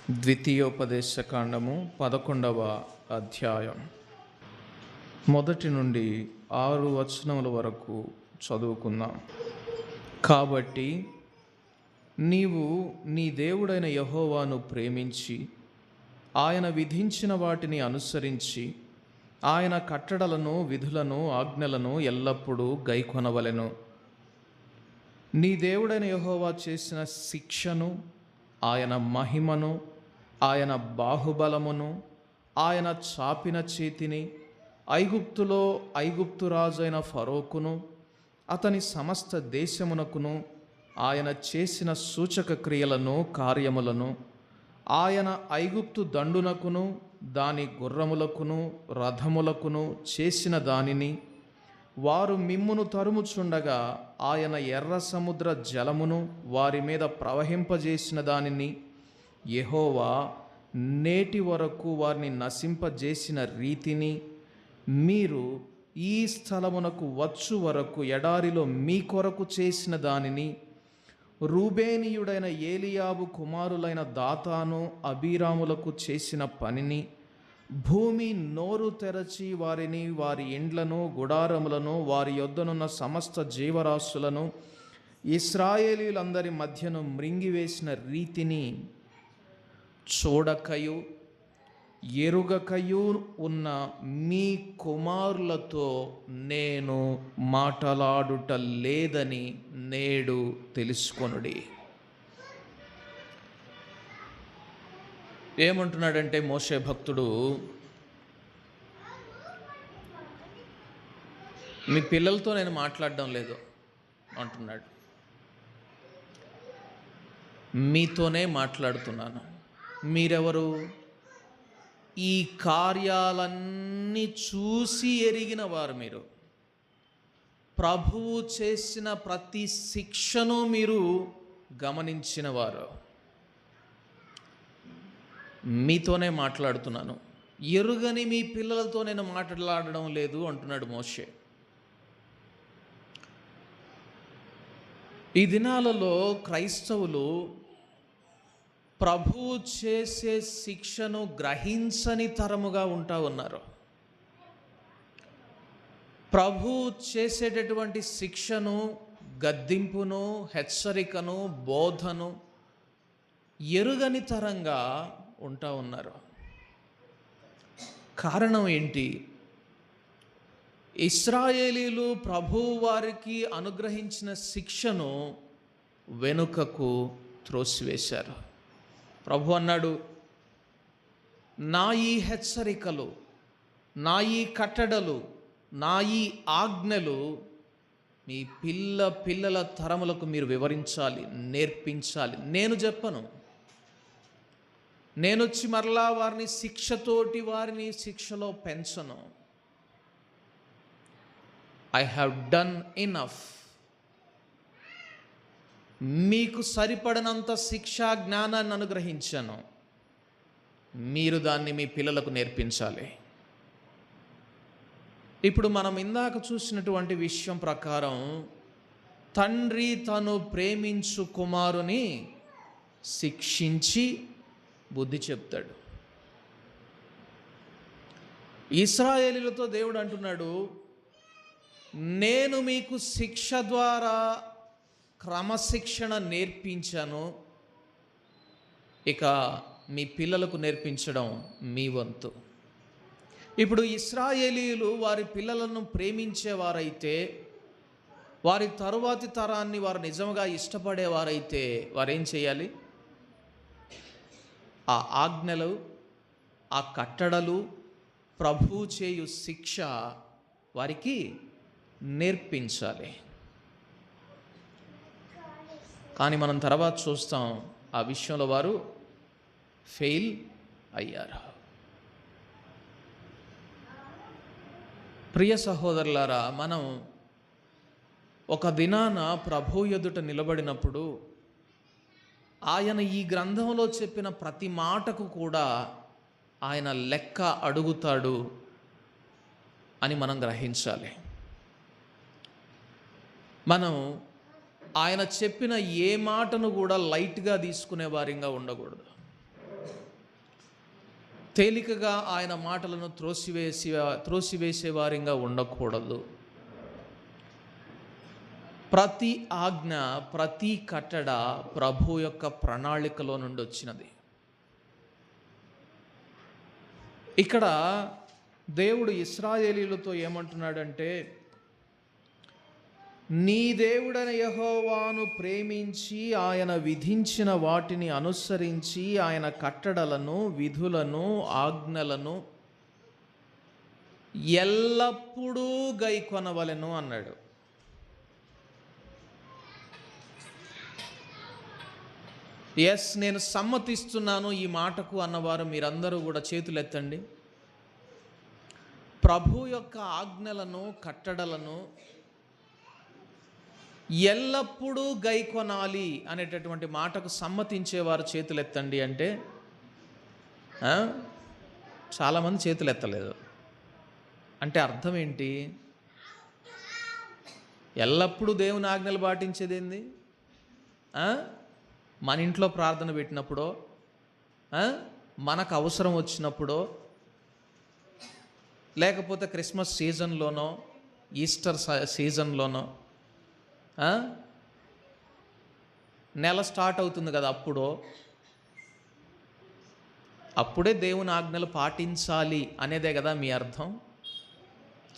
ద్వితీయోపదేశకాండము 11వ అధ్యాయం 1 నుండి 6 వచనముల వరకు చదువుకుందాం. కాబట్టి నీవు నీ దేవుడైన యెహోవాను ప్రేమించి ఆయన విధించిన వాటిని అనుసరించి ఆయన కట్టడలను, విధులను, ఆజ్ఞలను ఎల్లప్పుడూ గైకొనవలెను. నీ దేవుడైన యెహోవా చేసిన శిక్షను, ఆయన మహిమను, ఆయన బాహుబలమును, ఆయన చాపిన చేతిని, ఐగుప్తులో ఐగుప్తు రాజైన ఫరోకును అతని సమస్త దేశమునకును ఆయన చేసిన సూచక క్రియలను, కార్యములను, ఆయన ఐగుప్తు దండునకును దాని గుర్రములకును రథములకును చేసిన దానిని, వారు మిమ్మును తరుముచుండగా ఆయన ఎర్ర సముద్ర జలమును వారి మీద ప్రవహింపజేసిన దానిని, యెహోవా నేటి వరకు వారిని నశింపజేసిన రీతిని, మీరు ఈ స్థలమునకు వచ్చు వరకు ఎడారిలో మీ కొరకు చేసిన దానిని, రూబేనీయుడైన ఏలియాబు కుమారులైన దాతాను, అబీరాములకు చేసిన పనిని, భూమి నోరు తెరచి వారిని, వారి ఇండ్లను, గుడారములను, వారి యొద్దనున్న సమస్త జీవరాశులను ఇశ్రాయేలీయులందరి మధ్యను మృంగివేసిన రీతిని చూడకయు ఎరుగకయు ఉన్న మీ కుమారులతో నేను మాటలాడుట లేదని నేడు తెలుసుకొనుడి. ఏమంటున్నాడంటే మోషే భక్తుడు, మీ పిల్లలతో నేను మాట్లాడడం లేదు అంటున్నాడు. మీతోనే మాట్లాడుతున్నాను. మీరెవరు? ఈ కార్యాలన్నీ చూసి ఎరిగిన వారు మీరు. ప్రభువు చేసిన ప్రతి శిక్షను మీరు గమనించిన వారు. మీతోనే మాట్లాడుతున్నాను, ఎరుగని మీ పిల్లలతో నేను మాట్లాడడం లేదు అంటున్నాడు మోషే. ఈ దినాలలో క్రైస్తవులు ప్రభువు చేసే శిక్షను గ్రహించని తరముగా ఉంటా ఉన్నారు. ప్రభువు చేసేటటువంటి శిక్షను, గద్దింపును, హెచ్చరికను, బోధను ఎరుగని తరంగా ఉంటా ఉన్నారు. కారణం ఏంటి? ఇశ్రాయేలీలు ప్రభువు వారికి అనుగ్రహించిన శిక్షను వెనుకకు త్రోసివేశారు. ప్రభు అన్నాడు, నా ఈ హెచ్చరికలు, నా ఈ కట్టడలు, నా ఈ ఆజ్ఞలు మీ పిల్లల తరములకు మీరు వివరించాలి, నేర్పించాలి. నేను చెప్పను. నేనొచ్చి మరలా వారిని శిక్షతోటి వారిని శిక్షలో పెంచను. I have done enough. మీకు సరిపడినంత శిక్షా జ్ఞానాన్ని అనుగ్రహించాను. మీరు దాన్ని మీ పిల్లలకు నేర్పించాలి. ఇప్పుడు మనం ఇందాక చూసినటువంటి విషయం ప్రకారం తండ్రి తను ప్రేమించు కుమారుని శిక్షించి బుద్ధి చెప్తాడు. ఇశ్రాయేలీయులతో దేవుడు అంటున్నాడు, నేను మీకు శిక్ష ద్వారా క్రమశిక్షణ నేర్పించాను, ఇక మీ పిల్లలకు నేర్పించడం మీ వంతు. ఇప్పుడు ఇశ్రాయేలీయులు వారి పిల్లలను ప్రేమించేవారైతే, వారి తరువాతి తరాన్ని వారు నిజంగా ఇష్టపడేవారైతే వారేం చేయాలి? ఆ ఆజ్ఞలు, ఆ కట్టడలు, ప్రభువు చేయు శిక్ష వారికి నేర్పించాలి. కానీ మనం తర్వాత చూస్తాం, ఆ విషయంలో వారు ఫెయిల్ అయ్యారు. ప్రియ సహోదరులారా, మనం ఒక దినాన ప్రభు ఎదుట నిలబడినప్పుడు ఆయన ఈ గ్రంథంలో చెప్పిన ప్రతి మాటకు కూడా ఆయన లెక్క అడుగుతాడు అని మనం గ్రహించాలి. మనం ఆయన చెప్పిన ఏ మాటను కూడా లైట్గా తీసుకునే వారిగా ఉండకూడదు. తేలికగా ఆయన మాటలను త్రోసివేసే వారిగా ఉండకూడదు. ప్రతి ఆజ్ఞ, ప్రతి కట్టడ ప్రభు యొక్క ప్రణాళికలో నుండి వచ్చినది. ఇక్కడ దేవుడు ఇశ్రాయేలీయులతో ఏమంటున్నాడంటే, నీ దేవుడైన యెహోవాను ప్రేమించి ఆయన విధించిన వాటిని అనుసరించి ఆయన కట్టడలను, విధులను, ఆజ్ఞలను ఎల్లప్పుడూ గైకొనవలెను అన్నాడు. ఎస్, నేను సమ్మతిస్తున్నాను ఈ మాటకు అన్నవారు మీరందరూ కూడా చేతులెత్తండి. ప్రభు యొక్క ఆజ్ఞలను, కట్టడలను ఎల్లప్పుడూ గైకొనాలి అనేటటువంటి మాటకు సమ్మతించేవారు చేతులెత్తండి అంటే చాలామంది చేతులెత్తలేదు. అంటే అర్థం ఏంటి? ఎల్లప్పుడూ దేవుని ఆజ్ఞలు పాటించేది ఏంది? మన ఇంట్లో ప్రార్థన పెట్టినప్పుడో, మనకు అవసరం వచ్చినప్పుడో, లేకపోతే క్రిస్మస్ సీజన్లోనో, ఈస్టర్ సీజన్లోనో, నెల స్టార్ట్ అవుతుంది కదా, అప్పుడే దేవుని ఆజ్ఞలు పాటించాలి అనేదే కదా మీ అర్థం.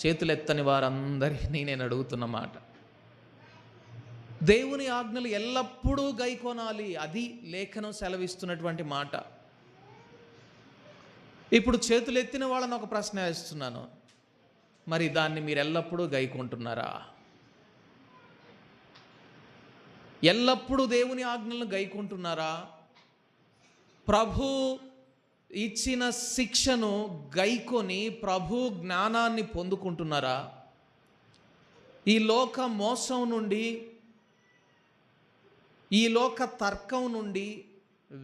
చేతులెత్తని వారందరినీ నేను అడుగుతున్న మాట, దేవుని ఆజ్ఞలు ఎల్లప్పుడూ గైకొనాలి, అది లేఖనం సెలవిస్తున్నటువంటి మాట. ఇప్పుడు చేతులెత్తిన వాళ్ళని ఒక ప్రశ్న వేస్తున్నాను, మరి దాన్ని మీరు ఎల్లప్పుడూ గైకుంటున్నారా? ఎల్లప్పుడూ దేవుని ఆజ్ఞలను గైకుంటున్నారా? ప్రభు ఇచ్చిన శిక్షను గైకొని ప్రభు జ్ఞానాన్ని పొందుకుంటున్నారా? ఈ లోక మోసం నుండి, ఈ లోక తర్కం నుండి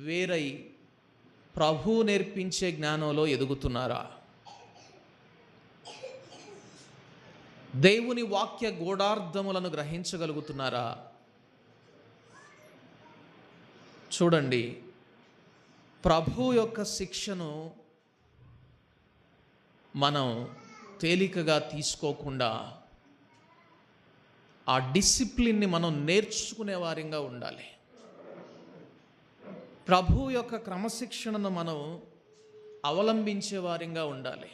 వేరై ప్రభు నేర్పించే జ్ఞానంలో ఎదుగుతున్నారా? దేవుని వాక్య గూఢార్థములను గ్రహించగలుగుతున్నారా? చూడండి, ప్రభు యొక్క శిక్షను మనం తేలికగా తీసుకోకుండా ఆ డిసిప్లిన్ని మనం నేర్చుకునే వారిగా ఉండాలి. ప్రభు యొక్క క్రమశిక్షణను మనం అవలంబించే వారిగా ఉండాలి.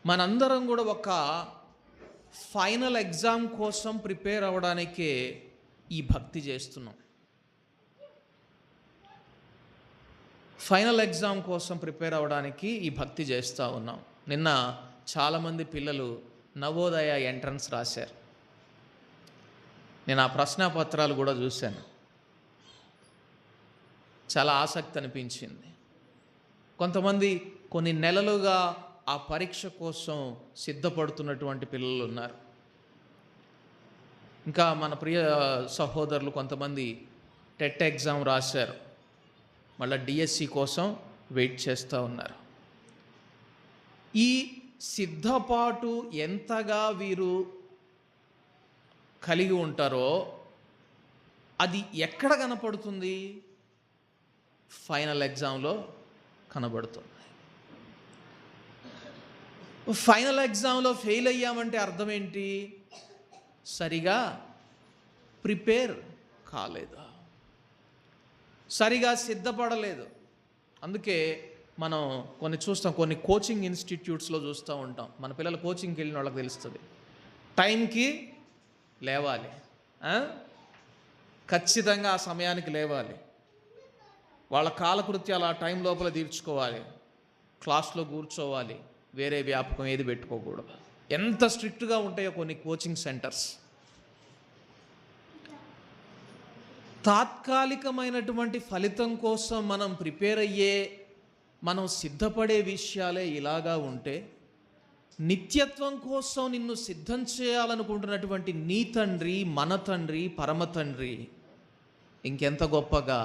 మనందరం కూడా ఒక ఫైనల్ ఎగ్జామ్ కోసం ప్రిపేర్ అవ్వడానికే ఈ భక్తి చేస్తున్నాం. ఫైనల్ ఎగ్జామ్ కోసం ప్రిపేర్ అవ్వడానికి ఈ భక్తి చేస్తూ ఉన్నాం. నిన్న చాలామంది పిల్లలు నవోదయ ఎంట్రన్స్ రాశారు. నేను ఆ ప్రశ్నాపత్రాలు కూడా చూశాను. చాలా ఆసక్తి అనిపించింది. కొంతమంది కొన్ని నెలలుగా ఆ పరీక్ష కోసం సిద్ధపడుతున్నటువంటి పిల్లలు ఉన్నారు. ఇంకా మన ప్రియ సహోదరులు కొంతమంది టెట్ ఎగ్జామ్ రాశారు, మళ్ళీ డిఎస్సి కోసం వెయిట్ చేస్తూ ఉన్నారు. ఈ సిద్ధపాటు ఎంతగా వీరు కలిగి ఉంటారో అది ఎక్కడ కనపడుతుంది? ఫైనల్ ఎగ్జామ్లో కనబడుతుంది. ఫైనల్ ఎగ్జామ్లో ఫెయిల్ అయ్యామంటే అర్థం ఏంటి? సరిగా ప్రిపేర్ కాలేదు, సరిగా సిద్ధపడలేదు. అందుకే మనం కొన్ని కోచింగ్ ఇన్స్టిట్యూట్స్లో చూస్తూ ఉంటాం. మన పిల్లలు కోచింగ్కి వెళ్ళిన వాళ్ళకి తెలుస్తుంది. టైంకి లేవాలి, ఖచ్చితంగా ఆ సమయానికి లేవాలి, వాళ్ళ కాలకృత్యాలు ఆ టైం లోపల తీర్చుకోవాలి, క్లాస్లో కూర్చోవాలి, వేరే వ్యాపకం ఏది పెట్టుకోకూడదు. ఎంత స్ట్రిక్ట్గా ఉంటాయో కొన్ని కోచింగ్ సెంటర్స్. తాత్కాలికమైనటువంటి ఫలితం కోసం మనం ప్రిపేర్ అయ్యే, మనం సిద్ధపడే విషయాలే ఇలాగా ఉంటే, నిత్యత్వం కోసం నిన్ను సిద్ధం చేయాలనుకుంటున్నటువంటి నీ తండ్రి, మన తండ్రి, పరమ తండ్రి ఇంకెంత గొప్పగా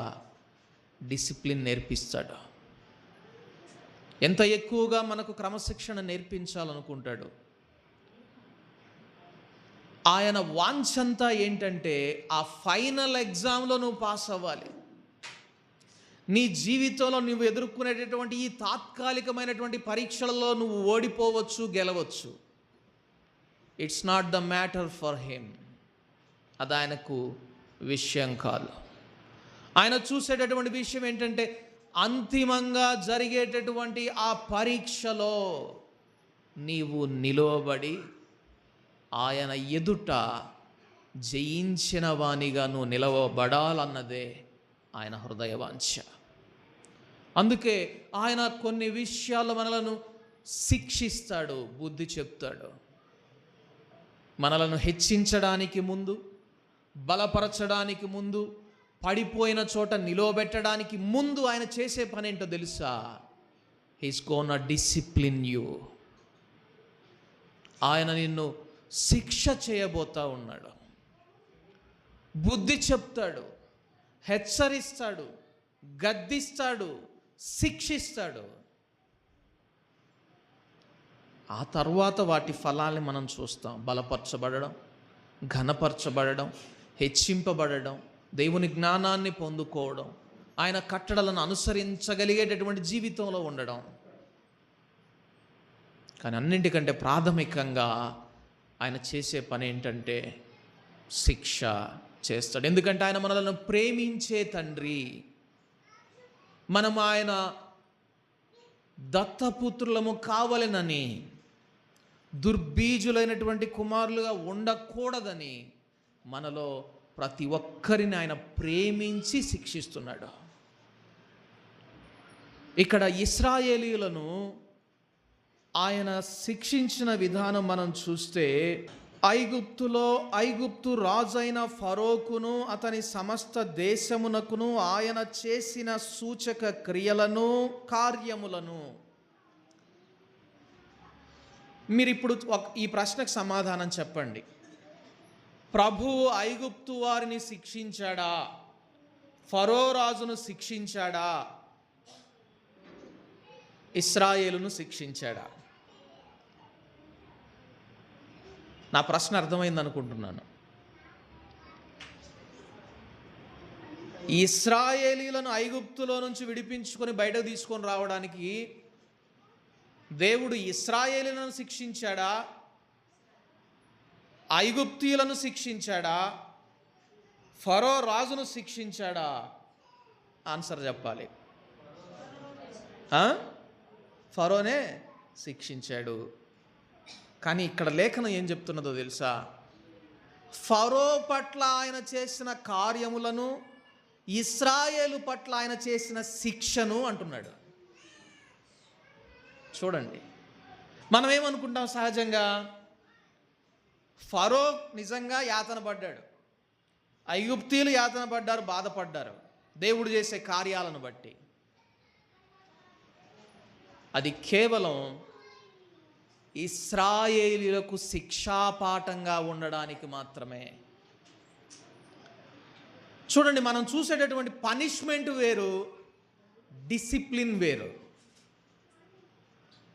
డిసిప్లిన్ నేర్పిస్తాడు, ఎంత ఎక్కువగా మనకు క్రమశిక్షణ నేర్పించాలనుకుంటాడు. ఆయన వాంఛంతా ఏంటంటే ఆ ఫైనల్ ఎగ్జామ్లో నువ్వు పాస్ అవ్వాలి. నీ జీవితంలో నువ్వు ఎదుర్కొనేటటువంటి ఈ తాత్కాలికమైనటువంటి పరీక్షలలో నువ్వు ఓడిపోవచ్చు, గెలవచ్చు. It's not the matter for him. అది ఆయనకు విషయం కాదు. ఆయన చూసేటటువంటి విషయం ఏంటంటే అంతిమంగా జరిగేటటువంటి ఆ పరీక్షలో నీవు నిలవబడి ఆయన ఎదుట జయించిన వానిగా నువ్వు నిలవబడాలన్నదే ఆయన హృదయవాంఛ. అందుకే ఆయన కొన్ని విషయాలు మనలను శిక్షిస్తాడు, బుద్ధి చెప్తాడు. మనలను హెచ్చించడానికి ముందు, బలపరచడానికి ముందు, పడిపోయిన చోట నిలవబెట్టడానికి ముందు ఆయన చేసే పని ఏంటో తెలుసా? He's gonna discipline you. ఆయన నిన్ను శిక్ష చేయబోతా ఉన్నాడు. బుద్ధి చెప్తాడు, హెచ్చరిస్తాడు, గద్దిస్తాడు, శిక్షిస్తాడు. ఆ తర్వాత వాటి ఫలాల్ని మనం చూస్తాం. బలపరచబడడం, ఘనపరచబడడం, హెచ్చింపబడడం, దేవుని జ్ఞానాన్ని పొందుకోవడం, ఆయన కట్టడలను అనుసరించగలిగేటటువంటి జీవితంలో ఉండడం. కానీ అన్నింటికంటే ప్రాథమికంగా ఆయన చేసే పని ఏంటంటే శిక్ష చేస్తాడు. ఎందుకంటే ఆయన మనలను ప్రేమించే తండ్రి. మనం ఆయన దత్తపుత్రులము కావాలనని, దుర్బీజులైనటువంటి కుమారులుగా ఉండకూడదని మనలో ప్రతి ఒక్కరిని ఆయన ప్రేమించి శిక్షిస్తున్నాడు. ఇక్కడ ఇశ్రాయేలీయులను ఆయన శిక్షించిన విధానం మనం చూస్తే, ఐగుప్తు రాజైన ఫరోకును అతని సమస్త దేశమునకును ఆయన చేసిన సూచక క్రియలను, కార్యములను. మీరు ఇప్పుడు ఈ ప్రశ్నకు సమాధానం చెప్పండి. ప్రభువు ఐగుప్తు వారిని శిక్షించాడా? ఫరో రాజును శిక్షించాడా? ఇశ్రాయేలును శిక్షించాడా? నా ప్రశ్న అర్థమైంది అనుకుంటున్నాను. ఇశ్రాయేలీలను ఐగుప్తులో నుంచి విడిపించుకొని బయటకు తీసుకొని రావడానికి దేవుడు ఇశ్రాయేలీలను శిక్షించాడా? ఐగుప్తీయులను శిక్షించాడా? ఫరో రాజును శిక్షించాడా? ఆన్సర్ చెప్పాలి. ఫరోనే శిక్షించాడు. కానీ ఇక్కడ లేఖనం ఏం చెప్తున్నదో తెలుసా? ఫరో పట్ల ఆయన చేసిన కార్యములను, ఇశ్రాయేలు పట్ల ఆయన చేసిన శిక్షను అంటున్నాడు. చూడండి, మనం ఏమనుకుంటాం సహజంగా? ఫరో నిజంగా యాతన పడ్డాడు, ఐగుప్తీయులు యాతన పడ్డారు, బాధపడ్డారు దేవుడు చేసే కార్యాలను బట్టి. అది కేవలం ఇశ్రాయేలీయులకు శిక్షాపాఠంగా ఉండడానికి మాత్రమే. చూడండి, మనం చూసేటటువంటి పనిష్మెంట్ వేరు, డిసిప్లిన్ వేరు.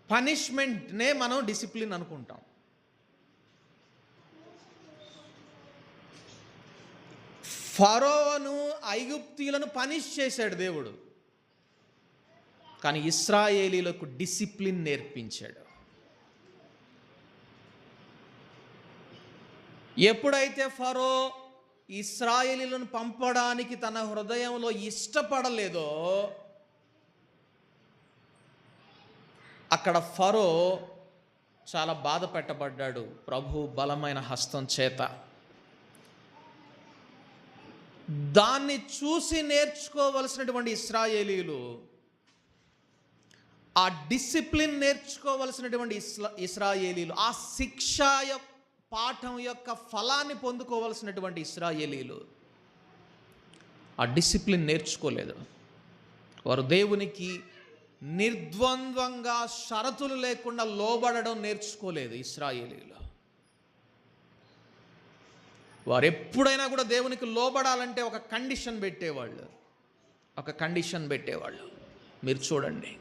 పనిష్మెంట్నే మనం డిసిప్లిన్ అనుకుంటాం. ఫరోను ఐగుప్తీయులను పనిష్ చేశాడు దేవుడు, కానీ ఇశ్రాయేలీలకు డిసిప్లిన్ నేర్పించాడు. ఎప్పుడైతే ఫరో ఇశ్రాయేలీలను పంపడానికి తన హృదయంలో ఇష్టపడలేదో, అక్కడ ఫరో చాలా బాధ పెట్టబడ్డాడు ప్రభు బలమైన హస్తం చేత. దాన్ని చూసి నేర్చుకోవలసినటువంటి ఇశ్రాయేలీలు, ఆ డిసిప్లిన్ నేర్చుకోవలసినటువంటి ఇశ్రాయేలీలు, ఆ శిక్ష పాఠం యొక్క ఫలాన్ని పొందుకోవలసినటువంటి ఇశ్రాయేలీలు ఆ డిసిప్లిన్ నేర్చుకోలేదు. వారు దేవునికి నిర్ద్వంద్వంగా షరతులు లేకుండా లోబడడం నేర్చుకోలేదు ఇశ్రాయేలీలు. వారు ఎప్పుడైనా కూడా దేవునికి లోబడాలంటే ఒక కండిషన్ పెట్టేవాళ్ళు. మీరు చూడండి,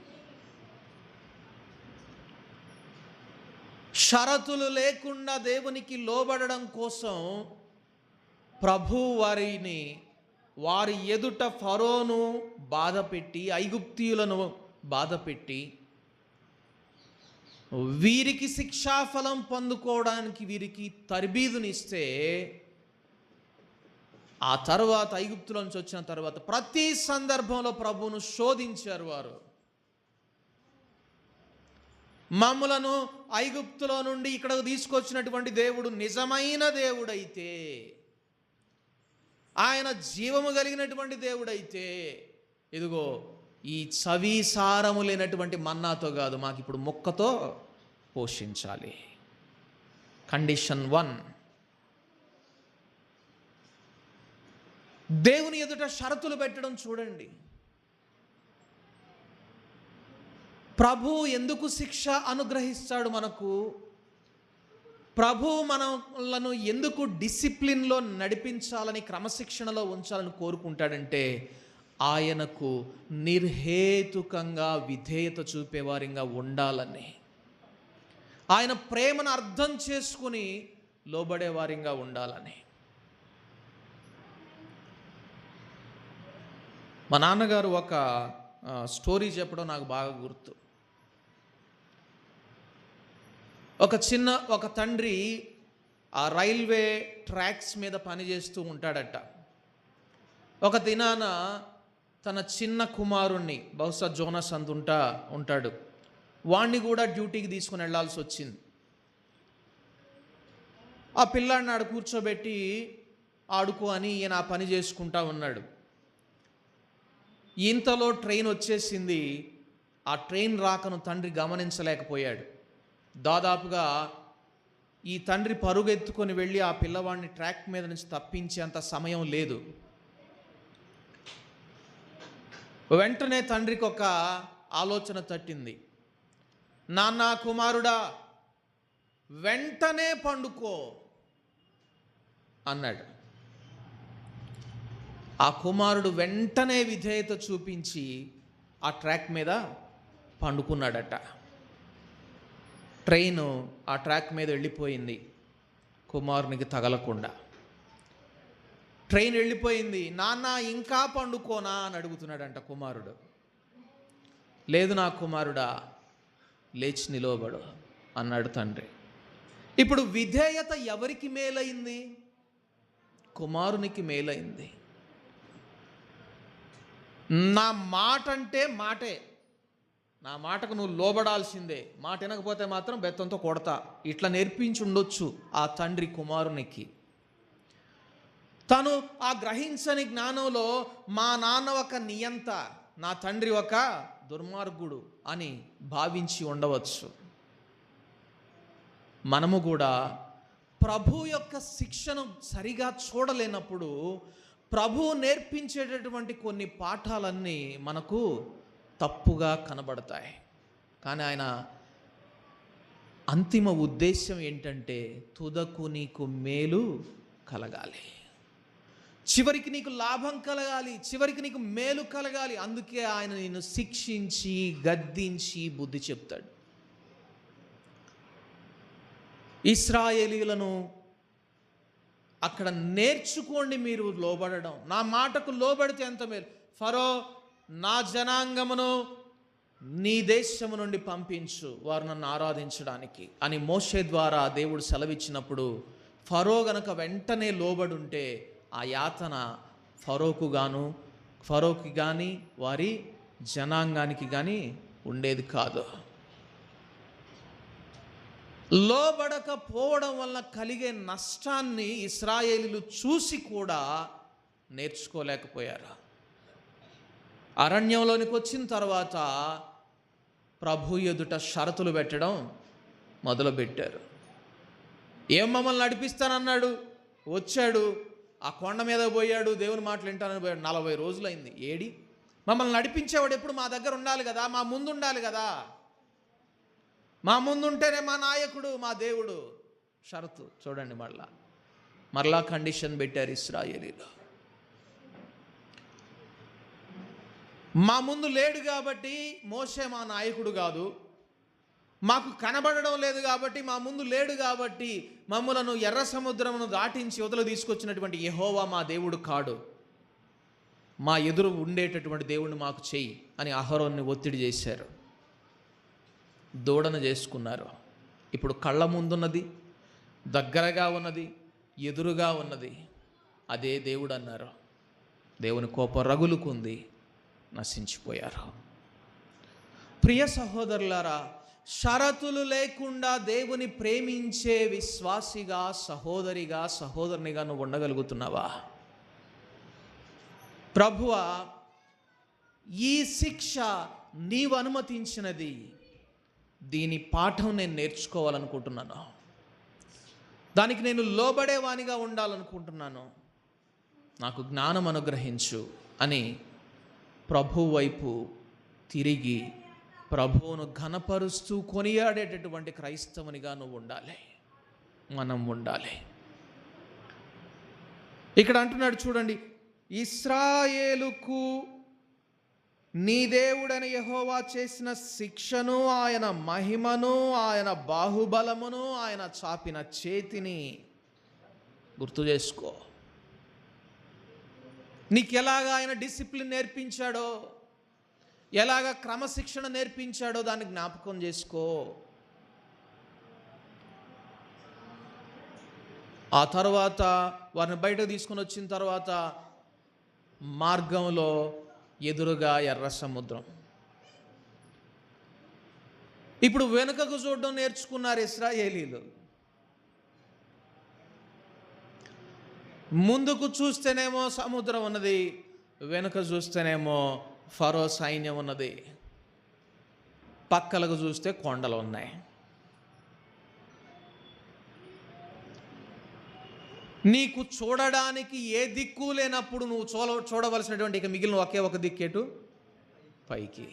షరతులు లేకుండా దేవునికి లోబడడం కోసం ప్రభు వారిని వారి ఎదుట ఫరోను బాధపెట్టి, ఐగుప్తీయులను బాధపెట్టి, వీరికి శిక్షాఫలం పొందుకోవడానికి వీరికి తర్బీదునిస్తే, ఆ తర్వాత ఐగుప్తుల నుంచి వచ్చిన తర్వాత ప్రతి సందర్భంలో ప్రభువును శోధించారు వారు. మమ్ములను ఐగుప్తులో నుండి ఇక్కడకు తీసుకొచ్చినటువంటి దేవుడు నిజమైన దేవుడైతే, ఆయన జీవము కలిగినటువంటి దేవుడైతే, ఇదిగో ఈ చవిసారము లేనటువంటి మన్నాతో కాదు, మాకు ఇప్పుడు మొక్కతో పోషించాలి. కండిషన్ 1. దేవుని ఎదుట షరతులు పెట్టడం చూడండి. ప్రభు ఎందుకు శిక్ష అనుగ్రహిస్తాడు మనకు? ప్రభు మనలను ఎందుకు డిసిప్లిన్లో నడిపించాలని, క్రమశిక్షణలో ఉంచాలని కోరుకుంటాడంటే, ఆయనకు నిర్హేతుకంగా విధేయత చూపేవారిగా ఉండాలని, ఆయన ప్రేమను అర్థం చేసుకుని లోబడేవారిగా ఉండాలని. మా నాన్నగారు ఒక స్టోరీ చెప్పడం నాకు బాగా గుర్తు. ఒక తండ్రి ఆ రైల్వే ట్రాక్స్ మీద పనిచేస్తూ ఉంటాడట. ఒక దినాన తన చిన్న కుమారుణ్ణి, బహుశా జోనస్ ఉంటాడు, వాణ్ణి కూడా డ్యూటీకి తీసుకుని వెళ్ళాల్సి వచ్చింది. ఆ పిల్లాడిని ఆడ కూర్చోబెట్టి ఆడుకో అని ఈయన ఆ పని చేసుకుంటా ఉన్నాడు. ఇంతలో ట్రైన్ వచ్చేసింది. ఆ ట్రైన్ రాకను తండ్రి గమనించలేకపోయాడు. దాదాపుగా ఈ తండ్రి పరుగెత్తుకొని వెళ్ళి ఆ పిల్లవాడిని ట్రాక్ మీద నుంచి తప్పించేంత సమయం లేదు. వెంటనే తండ్రికి ఒక ఆలోచన తట్టింది. నాన్న, కుమారుడా, వెంటనే పండుకో అన్నాడు. ఆ కుమారుడు వెంటనే విధేయత చూపించి ఆ ట్రాక్ మీద పండుకున్నాడట. ట్రైను ఆ ట్రాక్ మీద వెళ్ళిపోయింది, కుమారునికి తగలకుండా. ట్రైన్ వెళ్ళిపోయింది. నాన్న ఇంకా పండుకోనా అని అడుగుతున్నాడంట కుమారుడు. లేదు నా కుమారుడా, లేచి నిలవబడు అన్నాడు తండ్రి. ఇప్పుడు విధేయత ఎవరికి మేలైంది? కుమారునికి మేలైంది. నా మాట అంటే మాటే, నా మాటకు నువ్వు లోబడాల్సిందే, మాట వినకపోతే మాత్రం బెత్తంతో కొడతా, ఇట్లా నేర్పించి ఉండొచ్చు ఆ తండ్రి కుమారునికి. తను ఆ గ్రహించని జ్ఞానంలో మా నాన్న ఒక నియంత, నా తండ్రి ఒక దుర్మార్గుడు అని భావించి ఉండవచ్చు. మనము కూడా ప్రభు యొక్క శిక్షను సరిగా చూడలేనప్పుడు ప్రభు నేర్పించేటటువంటి కొన్ని పాఠాలన్నీ మనకు తప్పుగా కనబడతాయి. కానీ ఆయన అంతిమ ఉద్దేశం ఏంటంటే, తుదకు నీకు మేలు కలగాలి, చివరికి నీకు లాభం కలగాలి, చివరికి నీకు మేలు కలగాలి. అందుకే ఆయన నిన్ను శిక్షించి గద్దించి బుద్ధి చెప్తాడు. ఇశ్రాయేలీయులను అక్కడ నేర్చుకోండి మీరు లోబడడం. నా మాటకు లోబడితే ఎంత మేలు. ఫరో, నా జనాంగమును నీ దేశము నుండి పంపించు, వారు నన్ను ఆరాధించడానికి అని మోషే ద్వారా దేవుడు సెలవిచ్చినప్పుడు, ఫరో గనక వెంటనే లోబడుంటే ఆ యాతన ఫరోకి కానీ వారి జనాంగానికి కానీ ఉండేది కాదు. లోబడకపోవడం వల్ల కలిగే నష్టాన్ని ఇశ్రాయేలీయులు చూసి కూడా నేర్చుకోలేకపోయారు. అరణ్యంలోనికి వచ్చిన తర్వాత ప్రభు ఎదుట షరతులు పెట్టడం మొదలుపెట్టారు. ఏం మమ్మల్ని నడిపిస్తానన్నాడు, వచ్చాడు, ఆ కొండ మీద పోయాడు, దేవుని మాటలు వింటానని పోయాడు. 40 రోజులైంది. ఏడి మమ్మల్ని నడిపించేవాడు ఎప్పుడు మా దగ్గర ఉండాలి కదా, మా ముందు ఉండాలి కదా, మా ముందు ఉంటేనే మా నాయకుడు, మా దేవుడు. షరతు చూడండి, మరలా కండిషన్ పెట్టారు ఇశ్రాయేలీయులు. మా ముందు లేడు కాబట్టి మోషే మా నాయకుడు కాదు, మాకు కనబడడం లేదు కాబట్టి, మా ముందు లేడు కాబట్టి మమ్ములను ఎర్ర సముద్రమును దాటించి వదలు తీసుకొచ్చినటువంటి యెహోవా మా దేవుడు కాడు. మా ఎదురు ఉండేటటువంటి దేవుణ్ణి మాకు చెయ్యి అని అహరోన్ని ఒత్తిడి చేశారు. దూడను చేసుకున్నారు. ఇప్పుడు కళ్ళ ముందున్నది, దగ్గరగా ఉన్నది, ఎదురుగా ఉన్నది అదే దేవుడు అన్నారు. దేవుని కోపం రగులుకుంది, నశించిపోయారు. ప్రియ సహోదరులారా, షరతులు లేకుండా దేవుని ప్రేమించే విశ్వాసిగా, సహోదరిగా, సహోదరునిగా నువ్వు ఉండగలుగుతున్నావా? ప్రభువా, ఈ శిక్ష నీవు అనుమతించినది, దీని పాఠం నేను నేర్చుకోవాలనుకుంటున్నాను, దానికి నేను లోబడేవానిగా ఉండాలనుకుంటున్నాను, నాకు జ్ఞానం అనుగ్రహించు అని ప్రభు వైపు తిరిగి ప్రభువును ఘనపరుస్తూ కొనియాడేటటువంటి క్రైస్తవునిగా నువ్వు ఉండాలి, మనం ఉండాలి. ఇక్కడ అంటున్నాడు చూడండి, ఇశ్రాయేలుకు నీ దేవుడైన యెహోవా చేసిన శిక్షను, ఆయన మహిమను, ఆయన బాహుబలమును, ఆయన చాపిన చేతిని గుర్తు చేసుకో. నీకెలాగా ఆయన డిసిప్లిన్ నేర్పించాడో, ఎలాగ క్రమశిక్షణ నేర్పించాడో దాన్ని జ్ఞాపకం చేసుకో. ఆ తర్వాత వారిని బయటకు తీసుకొని వచ్చిన తర్వాత మార్గంలో ఎదురుగా ఎర్ర సముద్రం. ఇప్పుడు వెనుకకు చూడడం నేర్చుకున్నారు ఇశ్రాయేలీలు. ముందుకు చూస్తేనేమో సముద్రం ఉన్నది, వెనుక చూస్తేనేమో ఫరో సైన్యం ఉన్నది, పక్కలకు చూస్తే కొండలు ఉన్నాయి. నీకు చూడడానికి ఏ దిక్కు లేనప్పుడు నువ్వు చూడవలసినటువంటి ఇక మిగిలిన ఒకే ఒక దిక్కేటు, పైకి.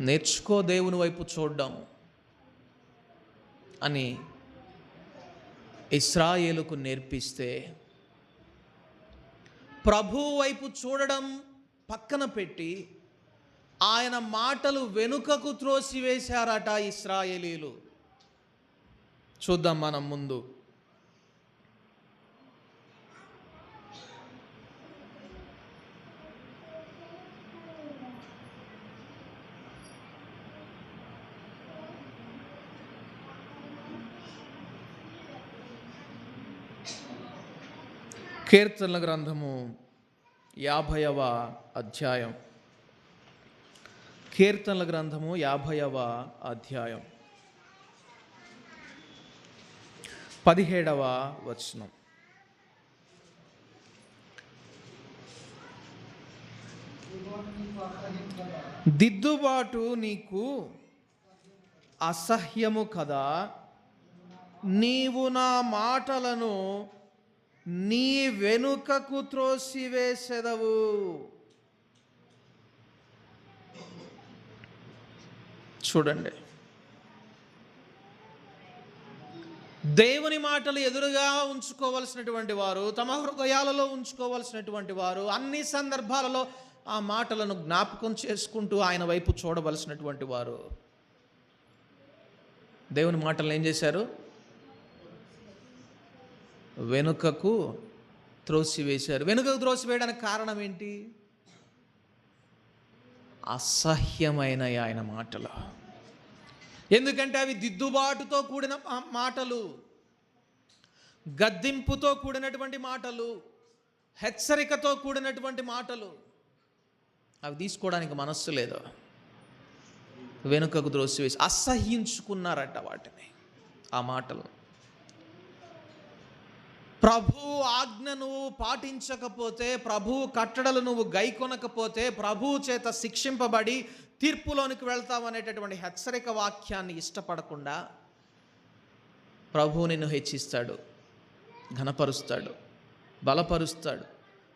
నేర్చుకో దేవుని వైపు చూడడం అని ఇశ్రాయేలుకు నేర్పిస్తే, ప్రభువు వైపు చూడడం పక్కన పెట్టి ఆయన మాటలు వెనుకకు త్రోసివేశారట ఇశ్రాయేలీలు. చూద్దాం మనం ముందు. కీర్తనల గ్రంథము 50వ అధ్యాయం. కీర్తనల గ్రంథము 50వ అధ్యాయం 17వ వచనం. దిద్దుబాటు నీకు అసహ్యము కదా, నీవు నా మాటలను నీ వెనుకకు త్రోసివేసెదవు. చూడండి, దేవుని మాటలు ఎదురుగా ఉంచుకోవలసినటువంటి వారు, తమ హృదయాలలో ఉంచుకోవలసినటువంటి వారు, అన్ని సందర్భాలలో ఆ మాటలను జ్ఞాపకం చేసుకుంటూ ఆయన వైపు చూడవలసినటువంటి వారు దేవుని మాటలను ఏం చేశారు? వెనుకకు త్రోసివేశారు. వెనుకకు త్రోసివేయడానికి కారణం ఏంటి? అసహ్యమైన ఆయన మాటలు. ఎందుకంటే అవి దిద్దుబాటుతో కూడిన మాటలు, గద్దింపుతో కూడినటువంటి మాటలు, హెచ్చరికతో కూడినటువంటి మాటలు. అవి తీసుకోవడానికి మనస్సు లేదు. వెనుకకు త్రోసివేసి అసహ్యించుకున్నారట వాటిని, ఆ మాటలు. ప్రభు ఆజ్ఞ నువ్వు పాటించకపోతే, ప్రభు కట్టడలు నువ్వు గైకొనకపోతే, ప్రభు చేత శిక్షింపబడి తీర్పులోనికి వెళ్తావు అనేటటువంటి హెచ్చరిక వాక్యాన్ని ఇష్టపడకుండా ప్రభు నిన్ను హెచ్చిస్తాడు, ఘనపరుస్తాడు, బలపరుస్తాడు,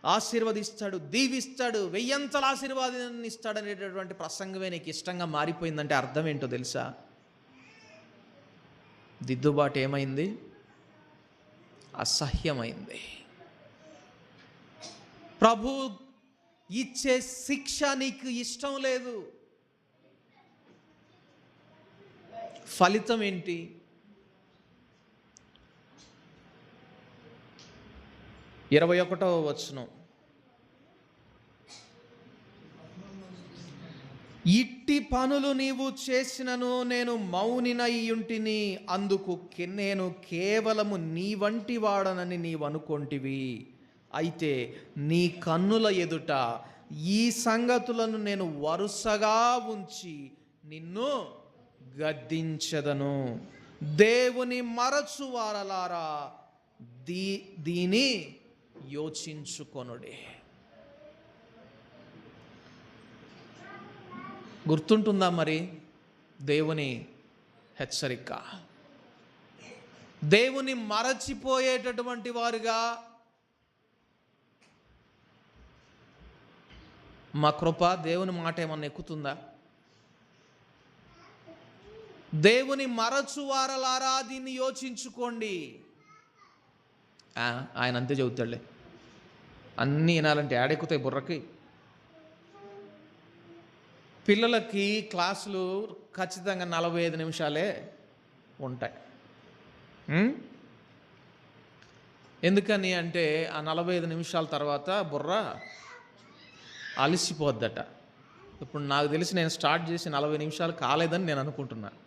ఆశీర్వదిస్తాడు, దీవిస్తాడు, 1000 ఆశీర్వాదాన్ని ఇస్తాడు అనేటటువంటి ప్రసంగమే నీకు ఇష్టంగా మారిపోయిందంటే అర్థం ఏంటో తెలుసా? దిద్దుబాటు ఏమైంది? అసహ్యమైంది. ప్రభు ఇచ్చే శిక్ష నీకు ఇష్టం లేదు. ఫలితం ఏంటి? 21వ వచనం. ఇట్టి పనులు నీవు చేసినను నేను మౌనినయ్యుంటిని, అందుకు నేను కేవలము నీ వంటి వాడనని నీవు అనుకొంటివి. అయితే నీ కన్నుల ఎదుట ఈ సంగతులను నేను వరుసగా ఉంచి నిన్ను గద్దించదను. దేవుని మరచువారలారా దీని యోచించుకొనుడి. గుర్తుంటుందా మరి దేవుని హెచ్చరిక? దేవుని మరచిపోయేటటువంటి వారుగా మా కృప దేవుని మాట ఏమన్నా ఎక్కుతుందా? దేవుని మరచువారలారా దీన్ని యోచించుకోండి. ఆయన అంతే చెబుతాడులే, అన్నీ వినాలంటే ఏడెక్కుతాయి బుర్రకి. పిల్లలకి క్లాసులు ఖచ్చితంగా 45 నిమిషాలే ఉంటాయి. ఎందుకని అంటే ఆ 45 నిమిషాల తర్వాత బుర్ర అలసిపోద్దట. ఇప్పుడు నాకు తెలిసి నేను స్టార్ట్ చేసి 40 నిమిషాలు కాలేదని నేను అనుకుంటున్నాను.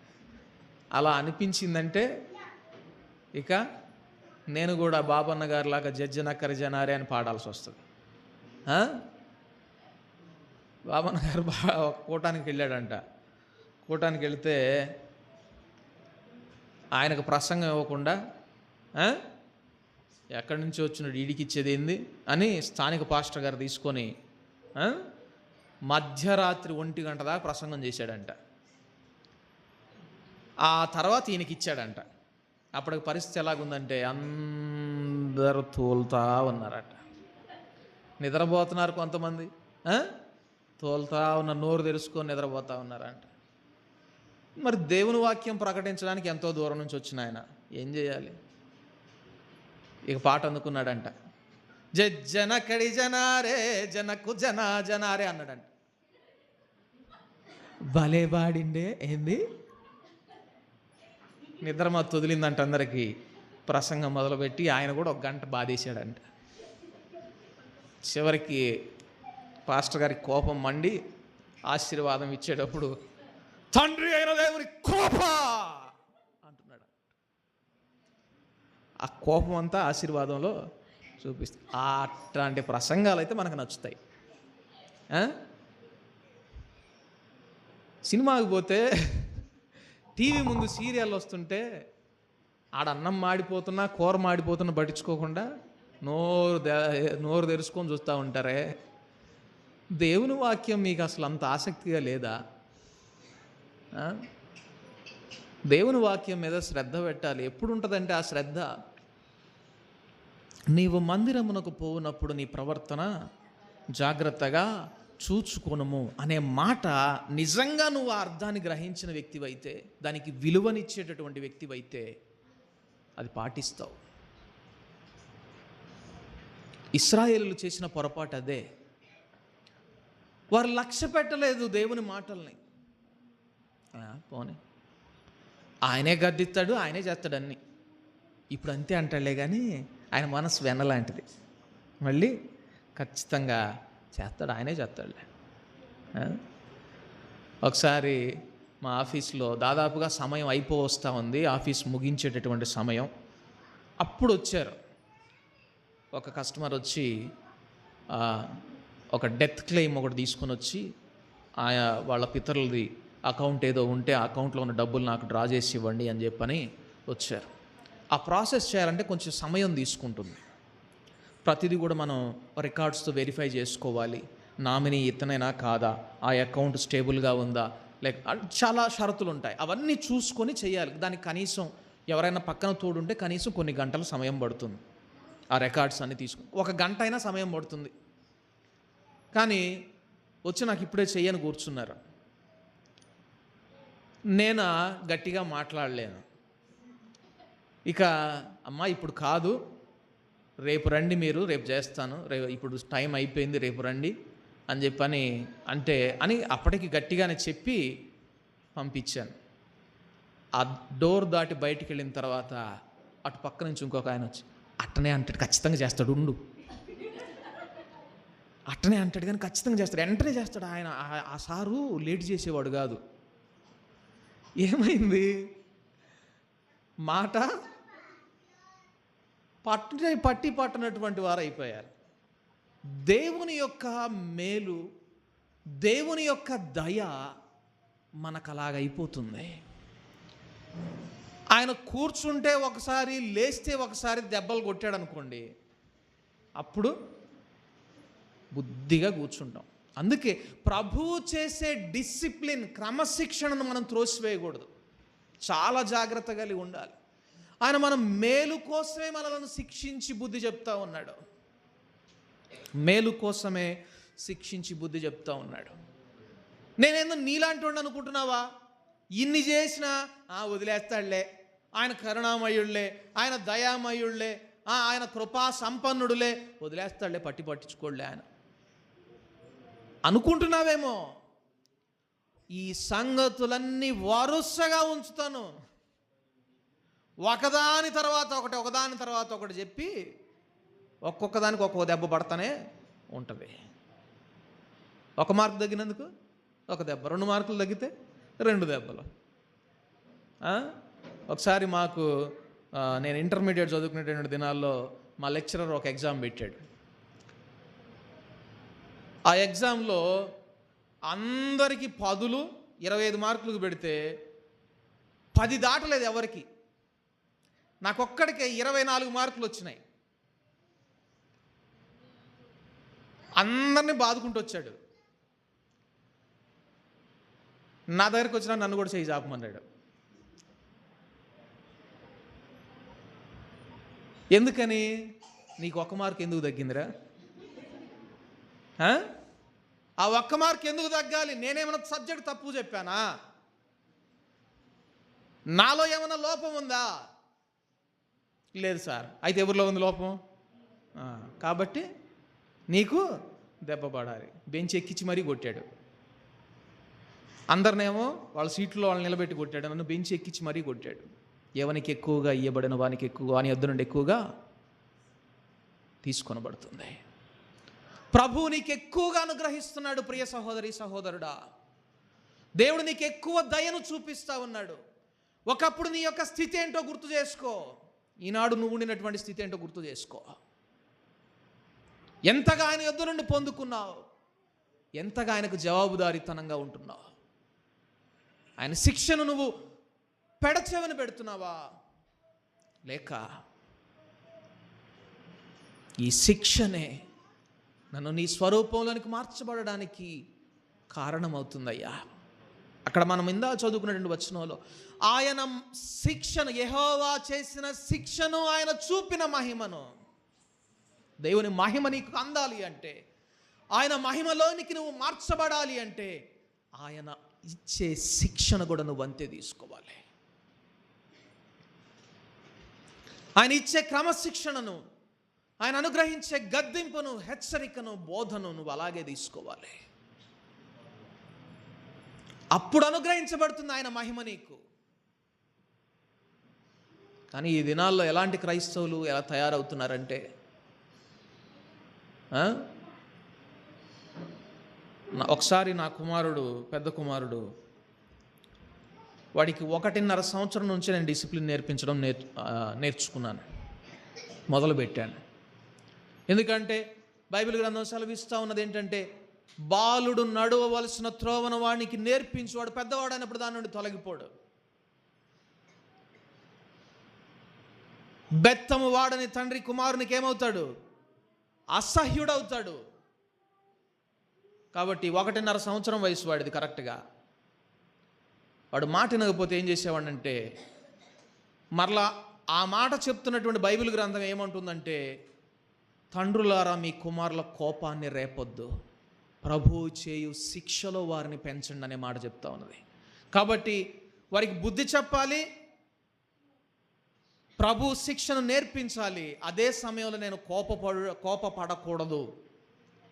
అలా అనిపించిందంటే ఇక నేను కూడా బాబన్న గారిలాగా జజ్జనక్కరి జనారే అని పాడాల్సి వస్తుంది. బాబన్న గారు కూటానికి వెళ్ళాడంట. కూటానికి వెళితే ఆయనకు ప్రసంగం ఇవ్వకుండా ఎక్కడి నుంచి వచ్చిన ఈడికి ఇచ్చేది ఏంది అని స్థానిక పాస్టర్ గారు తీసుకొని మధ్యరాత్రి 1 గంట దాకా ప్రసంగం చేశాడంట. ఆ తర్వాత ఈయనకి ఇచ్చాడంట. అప్పటికి పరిస్థితి ఎలాగుందంటే అందరూ తోలుతా ఉన్నారట. నిద్రపోతున్నారు కొంతమంది, తోలుతా ఉన్న నోరు తెరుచుకొని నిద్రపోతూ ఉన్నారంట. మరి దేవుని వాక్యం ప్రకటించడానికి ఎంతో దూరం నుంచి వచ్చిన ఆయన ఏం చేయాలి? ఇక పాట అందుకున్నాడంట. జనకడి జనారే జనకు జనారే అన్నాడంట. భలే పాడిండే ఏంది, నిద్ర మత్తు వదిలిందంట అందరికీ. ప్రసంగం మొదలుపెట్టి ఆయన కూడా 1 గంట బాధేశాడంట. చివరికి పాస్టర్ గారికి కోపం మండి ఆశీర్వాదం ఇచ్చేటప్పుడు తండ్రి అయిన దేవుని కోప అంటున్నాడు. ఆ కోపం అంతా ఆశీర్వాదంలో చూపిస్తుంది. అట్లాంటి ప్రసంగాలు అయితే మనకు నచ్చుతాయి. సినిమాకి పోతే టీవీ ముందు సీరియల్ వస్తుంటే ఆడ అన్నం మాడిపోతున్నా కూర మాడిపోతున్నా పట్టించుకోకుండా నోరు తెరుచుకొని చూస్తూ ఉంటారే. దేవుని వాక్యం మీకు అసలు అంత ఆసక్తిగా లేదా? దేవుని వాక్యం మీద శ్రద్ధ పెట్టాలి. ఎప్పుడు ఉంటుందంటే ఆ శ్రద్ధ, నీవు మందిరమునకు పోవునప్పుడు నీ ప్రవర్తన జాగ్రత్తగా చూచుకొనుము అనే మాట నిజంగా నువ్వు ఆ అర్థాన్ని గ్రహించిన వ్యక్తివైతే, దానికి విలువనిచ్చేటటువంటి వ్యక్తివైతే అది పాటిస్తావు. ఇశ్రాయేలులు చేసిన పొరపాటు అదే. వారు లక్ష్య పెట్టలేదు దేవుని మాటల్ని. పోనీ ఆయనే గద్దిస్తాడు, ఆయనే చేస్తాడు అన్నీ. ఇప్పుడు అంతే అంటాడులే కానీ ఆయన మనసు వెన్నలాంటిది. మళ్ళీ ఖచ్చితంగా చేస్తాడు, ఆయనే చేస్తాడులే. ఒకసారి మా ఆఫీస్లో దాదాపుగా సమయం వస్తూ ఉంది, ఆఫీస్ ముగించేటటువంటి సమయం. అప్పుడు వచ్చారు ఒక కస్టమర్ వచ్చి ఒక డెత్ క్లెయిమ్ ఒకటి తీసుకొని వచ్చి వాళ్ళ పితరులది అకౌంట్ ఏదో ఉంటే ఆ అకౌంట్లో ఉన్న డబ్బులు నాకు డ్రా చేసి ఇవ్వండి అని చెప్పని వచ్చారు. ఆ ప్రాసెస్ చేయాలంటే కొంచెం సమయం తీసుకుంటుంది. ప్రతిదీ కూడా మనం రికార్డ్స్తో వెరిఫై చేసుకోవాలి. నామినీ ఇతనైనా కాదా, ఆ అకౌంట్ స్టేబుల్గా ఉందా, లేక చాలా షరతులు ఉంటాయి. అవన్నీ చూసుకొని చేయాలి. దానికి కనీసం ఎవరైనా పక్కన తోడుంటే కనీసం కొన్ని గంటల సమయం పడుతుంది. ఆ రికార్డ్స్ అన్నీ తీసుకుని 1 గంట అయినా సమయం పడుతుంది. కానీ వచ్చి నాకు ఇప్పుడే చెయ్యని కూర్చున్నారు. నేను గట్టిగా మాట్లాడలేను. ఇక అమ్మా ఇప్పుడు కాదు, రేపు రండి, మీరు రేపు చేస్తాను, ఇప్పుడు టైం అయిపోయింది, రేపు రండి అని చెప్పని అని అప్పటికి గట్టిగానే చెప్పి పంపించాను. ఆ డోర్ దాటి బయటికి వెళ్ళిన తర్వాత అటు పక్క నుంచి ఇంకొక ఆయన వచ్చి అట్టనే అంటాడు, ఖచ్చితంగా చేస్తాడు ఉండు అట్టనే అంటాడు కానీ ఖచ్చితంగా చేస్తాడు, వెంటనే చేస్తాడు. ఆయన ఆ సారు లేట్ చేసేవాడు కాదు. ఏమైంది, మాట పట్టి పట్టనటువంటి వారు అయిపోయారు. దేవుని యొక్క మేలు, దేవుని యొక్క దయ మనకు అలాగైపోతుంది. ఆయన కూర్చుంటే ఒకసారి, లేస్తే ఒకసారి దెబ్బలు కొట్టాడు అనుకోండి, అప్పుడు బుద్ధిగా కూర్చుంటాం. అందుకే ప్రభువు చేసే డిసిప్లిన్, క్రమశిక్షణను మనం త్రోసివేయకూడదు. చాలా జాగ్రత్త కలిగి ఉండాలి. ఆయన మనం మేలు కోసమే మనలను శిక్షించి బుద్ధి చెప్తా ఉన్నాడు. మేలు కోసమే శిక్షించి బుద్ధి చెప్తా ఉన్నాడు. నేనేందో నీలాంటి వాడిని అనుకుంటున్నావా? ఇన్ని చేసినా వదిలేస్తాడులే, ఆయన కరుణామయుళ్లే, ఆయన దయామయుళ్లే, ఆయన కృపా సంపన్నుడులే, వదిలేస్తాడులే, పట్టించుకోడులే ఆయన అనుకుంటున్నావేమో. ఈ సంగతులన్నీ వరుసగా ఉంచుతాను, ఒకదాని తర్వాత ఒకటి చెప్పి ఒక్కొక్క దానికి ఒక్కొక్క దెబ్బ పడతానే ఉంటుంది. 1 మార్కు తగ్గినందుకు 1 దెబ్బ, 2 మార్కులు తగ్గితే 2 దెబ్బలు. ఒకసారి మాకు నేను ఇంటర్మీడియట్ చదువుకునేటువంటి దినాల్లో మా లెక్చరర్ ఒక ఎగ్జామ్ పెట్టాడు. ఆ ఎగ్జామ్లో అందరికీ 10, 25 మార్కులకు పెడితే 10 దాటలేదు ఎవరికి. నాకొక్కడికే 24 మార్కులు వచ్చినాయి. అందరినీ బాదుకుంటూ వచ్చాడు. నా దగ్గరికి వచ్చినా నన్ను కూడా చేయి చాపమన్నాడు. ఎందుకని? నీకు 1 మార్కు ఎందుకు తగ్గిందిరా? ఆ 1 మార్కు ఎందుకు తగ్గాలి? నేనేమైనా సబ్జెక్ట్ తప్పు చెప్పానా? నాలో ఏమైనా లోపం ఉందా? లేదు సార్. అయితే ఎవరిలో ఉంది లోపం? కాబట్టి నీకు దెబ్బ పడాలి. బెంచ్ ఎక్కించి మరీ కొట్టాడు. అందరినేమో వాళ్ళ సీట్లో వాళ్ళని నిలబెట్టి కొట్టాడు, నన్ను బెంచ్ ఎక్కించి మరీ కొట్టాడు. ఎవనికి ఎక్కువగా ఇయ్యబడిన వానికి ఎక్కువగా, వాని యొద్ద నుండి ఎక్కువగా తీసుకొనబడుతుంది. ప్రభువు నీకు ఎక్కువగా అనుగ్రహిస్తున్నాడు ప్రియ సహోదరి సహోదరుడా. దేవుడు నీకు ఎక్కువ దయను చూపిస్తా ఉన్నాడు. ఒకప్పుడు నీ యొక్క స్థితి ఏంటో గుర్తు చేసుకో. ఈనాడు నువ్వు ఉండినటువంటి స్థితి ఏంటో గుర్తు చేసుకో. ఎంతగా ఆయన యొద్ద నుండి పొందుకున్నావు, ఎంతగా ఆయనకు జవాబుదారీతనంగా ఉంటున్నావు. ఆయన శిక్షను నువ్వు పెడచెవిన పెడుతున్నావా, లేక ఈ శిక్షనే నన్ను నీ స్వరూపంలోనికి మార్చబడడానికి కారణమవుతుందయ్యా. అక్కడ మనం ఇందా చదువుకున్నటువంటి వచనంలో ఆయన శిక్షను, యెహోవా చేసిన శిక్షను, ఆయన చూపిన మహిమను, దేవుని మహిమ నీకు అందాలి అంటే, ఆయన మహిమలోనికి నువ్వు మార్చబడాలి అంటే, ఆయన ఇచ్చే శిక్షను కూడా నువ్వు అంతే తీసుకోవాలి. ఆయన ఇచ్చే క్రమశిక్షణను, ఆయన అనుగ్రహించే గద్దింపును, హెచ్చరికను, బోధను నువ్వు అలాగే తీసుకోవాలి. అప్పుడు అనుగ్రహించబడుతుంది ఆయన మహిమ నీకు. కానీ ఈ దినాల్లో ఎలాంటి క్రైస్తవులు ఎలా తయారవుతున్నారంటే, ఒకసారి నా కుమారుడు, పెద్ద కుమారుడు, వాడికి 1.5 సంవత్సరం నుంచి నేను డిసిప్లిన్ నేర్పించడం నేర్చుకున్నాను, మొదలుపెట్టాను. ఎందుకంటే బైబిల్ గ్రంథం సెలవిస్తూ ఉన్నది ఏంటంటే, బాలుడు నడవవలసిన త్రోవను వాడికి నేర్పించు, వాడు పెద్దవాడు అయినప్పుడు దాని నుండి తొలగిపోడు. బెత్తము వాడని తండ్రి కుమారునికి ఏమవుతాడు? అసహ్యుడవుతాడు. కాబట్టి 1.5 సంవత్సరం వయసు వాడిది కరెక్ట్గా. వాడు మాట వినకపోతే ఏం చేసేవాడంటే, మరలా ఆ మాట చెప్తున్నటువంటి బైబిల్ గ్రంథం ఏమంటుందంటే, తండ్రులారా మీ కుమారుల కోపాన్ని రేపొద్దు, ప్రభువు చేయు శిక్షలో వారిని పెంచండి అనే మాట చెప్తా ఉన్నది. కాబట్టి వారికి బుద్ధి చెప్పాలి, ప్రభు శిక్షను నేర్పించాలి. అదే సమయంలో నేను కోపపడకూడదు,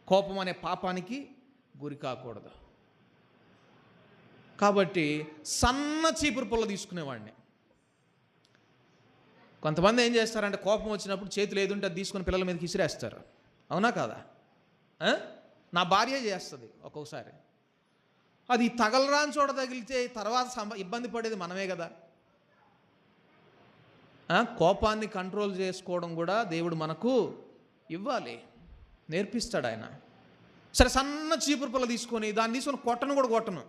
కోపం అనే పాపానికి గురి కాకూడదు. కాబట్టి సన్న చీపురు పుల్ల తీసుకునేవాడిని. కొంతమంది ఏం చేస్తారంటే, కోపం వచ్చినప్పుడు చేతులు ఏదుంటే అది తీసుకొని పిల్లల మీదకి విసిరేస్తారు. అవునా కాదా? నా భార్య చేస్తుంది ఒక్కొక్కసారి. అది తగలరాని చోట తగిలితే తర్వాత ఇబ్బంది పడేది మనమే కదా. కోపాన్ని కంట్రోల్ చేసుకోవడం కూడా దేవుడు మనకు ఇవ్వాలి, నేర్పిస్తాడు ఆయన. సరే, సన్న చీపురు పుల్ల తీసుకొని దాన్ని తీసుకొని కొట్టను,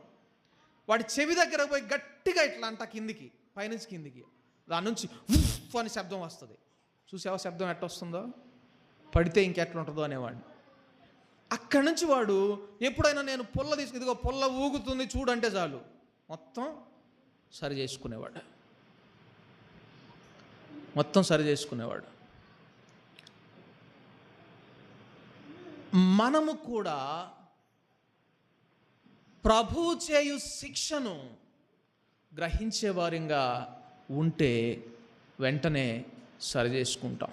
వాడి చెవి దగ్గర పోయి గట్టిగా ఇట్లా అంట కిందికి, పైనుంచి కిందికి, దాని నుంచి ఉఫ్ అని శబ్దం వస్తుంది. చూసావా శబ్దం ఎట్ట వస్తుందో, పడితే ఇంకెట్లుంటుందో అనేవాడిని. అక్కడి నుంచి వాడు ఎప్పుడైనా నేను పుల్ల తీసుకుని ఇదిగో పుల్ల ఊగుతుంది చూడంటే చాలు మొత్తం సరి చేసుకునేవాడు. మనము కూడా ప్రభు చేయు శిక్షను గ్రహించే వారిగా ఉంటే వెంటనే సరి చేసుకుంటాం.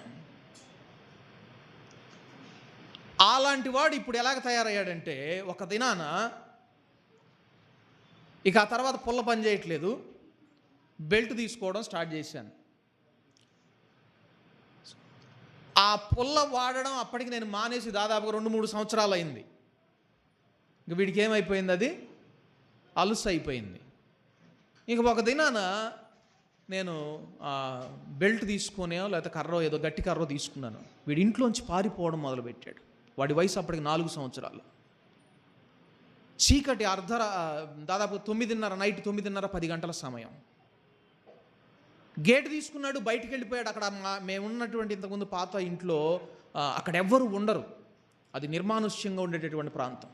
అలాంటి వాడు ఇప్పుడు ఎలాగ తయారయ్యాడంటే, ఒక దినాన ఇక ఆ తర్వాత పుల్ల పని చేయట్లేదు, బెల్ట్ తీసుకోవడం స్టార్ట్ చేశాను. ఆ పుల్ల వాడడం అప్పటికి నేను మానేసి దాదాపుగా 2-3 సంవత్సరాలు అయింది. ఇంక వీడికి ఏమైపోయింది, అది అలుసు అయిపోయింది. ఇంక ఒక దినాన నేను బెల్ట్ తీసుకునే లేకపోతే కర్రో ఏదో గట్టి కర్రో తీసుకున్నాను. వీడి ఇంట్లోంచి పారిపోవడం మొదలుపెట్టాడు. వాడి వయసు అప్పటికి 4 సంవత్సరాలు. చీకటి దాదాపు 9:30 నైట్ 9:30-10 గంటల సమయం. గేట్ తీసుకున్నాడు, బయటికి వెళ్ళిపోయాడు. అక్కడ మేమున్నటువంటి ఇంతకుముందు పాత ఇంట్లో అక్కడ ఎవ్వరు ఉండరు, అది నిర్మానుష్యంగా ఉండేటటువంటి ప్రాంతం.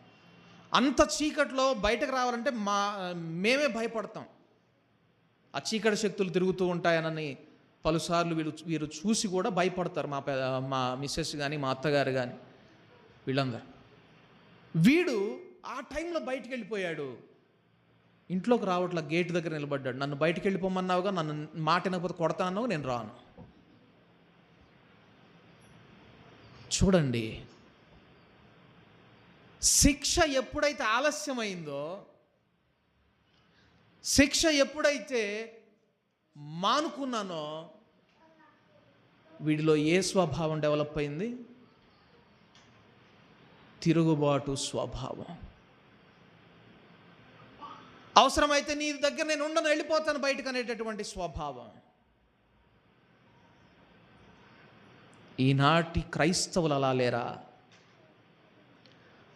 అంత చీకట్లో బయటకు రావాలంటే మేమే భయపడతాం. ఆ చీకటి శక్తులు తిరుగుతూ ఉంటాయనని పలుసార్లు వీరు చూసి కూడా భయపడతారు. మా మిస్సెస్ కానీ మా అత్తగారు కానీ వీళ్ళందరూ. వీడు ఆ టైంలో బయటికి వెళ్ళిపోయాడు, ఇంట్లోకి రావట్లా, గేట్ దగ్గర నిలబడ్డాడు. నన్ను బయటికి వెళ్ళిపోమన్నావుగా, నన్ను మాట వినకపోతే కొడతానన్నావు, నేను రాను. చూడండి, శిక్ష ఎప్పుడైతే ఆలస్యమైందో, శిక్ష ఎప్పుడైతే మానుకున్నానో, వీడిలో ఏ స్వభావం డెవలప్ అయింది? తిరుగుబాటు స్వభావం. అవసరమైతే నీ దగ్గర నేను ఉండను, వెళ్ళిపోతాను బయటకు అనేటటువంటి స్వభావం. ఈనాటి క్రైస్తవులు అలా లేరా?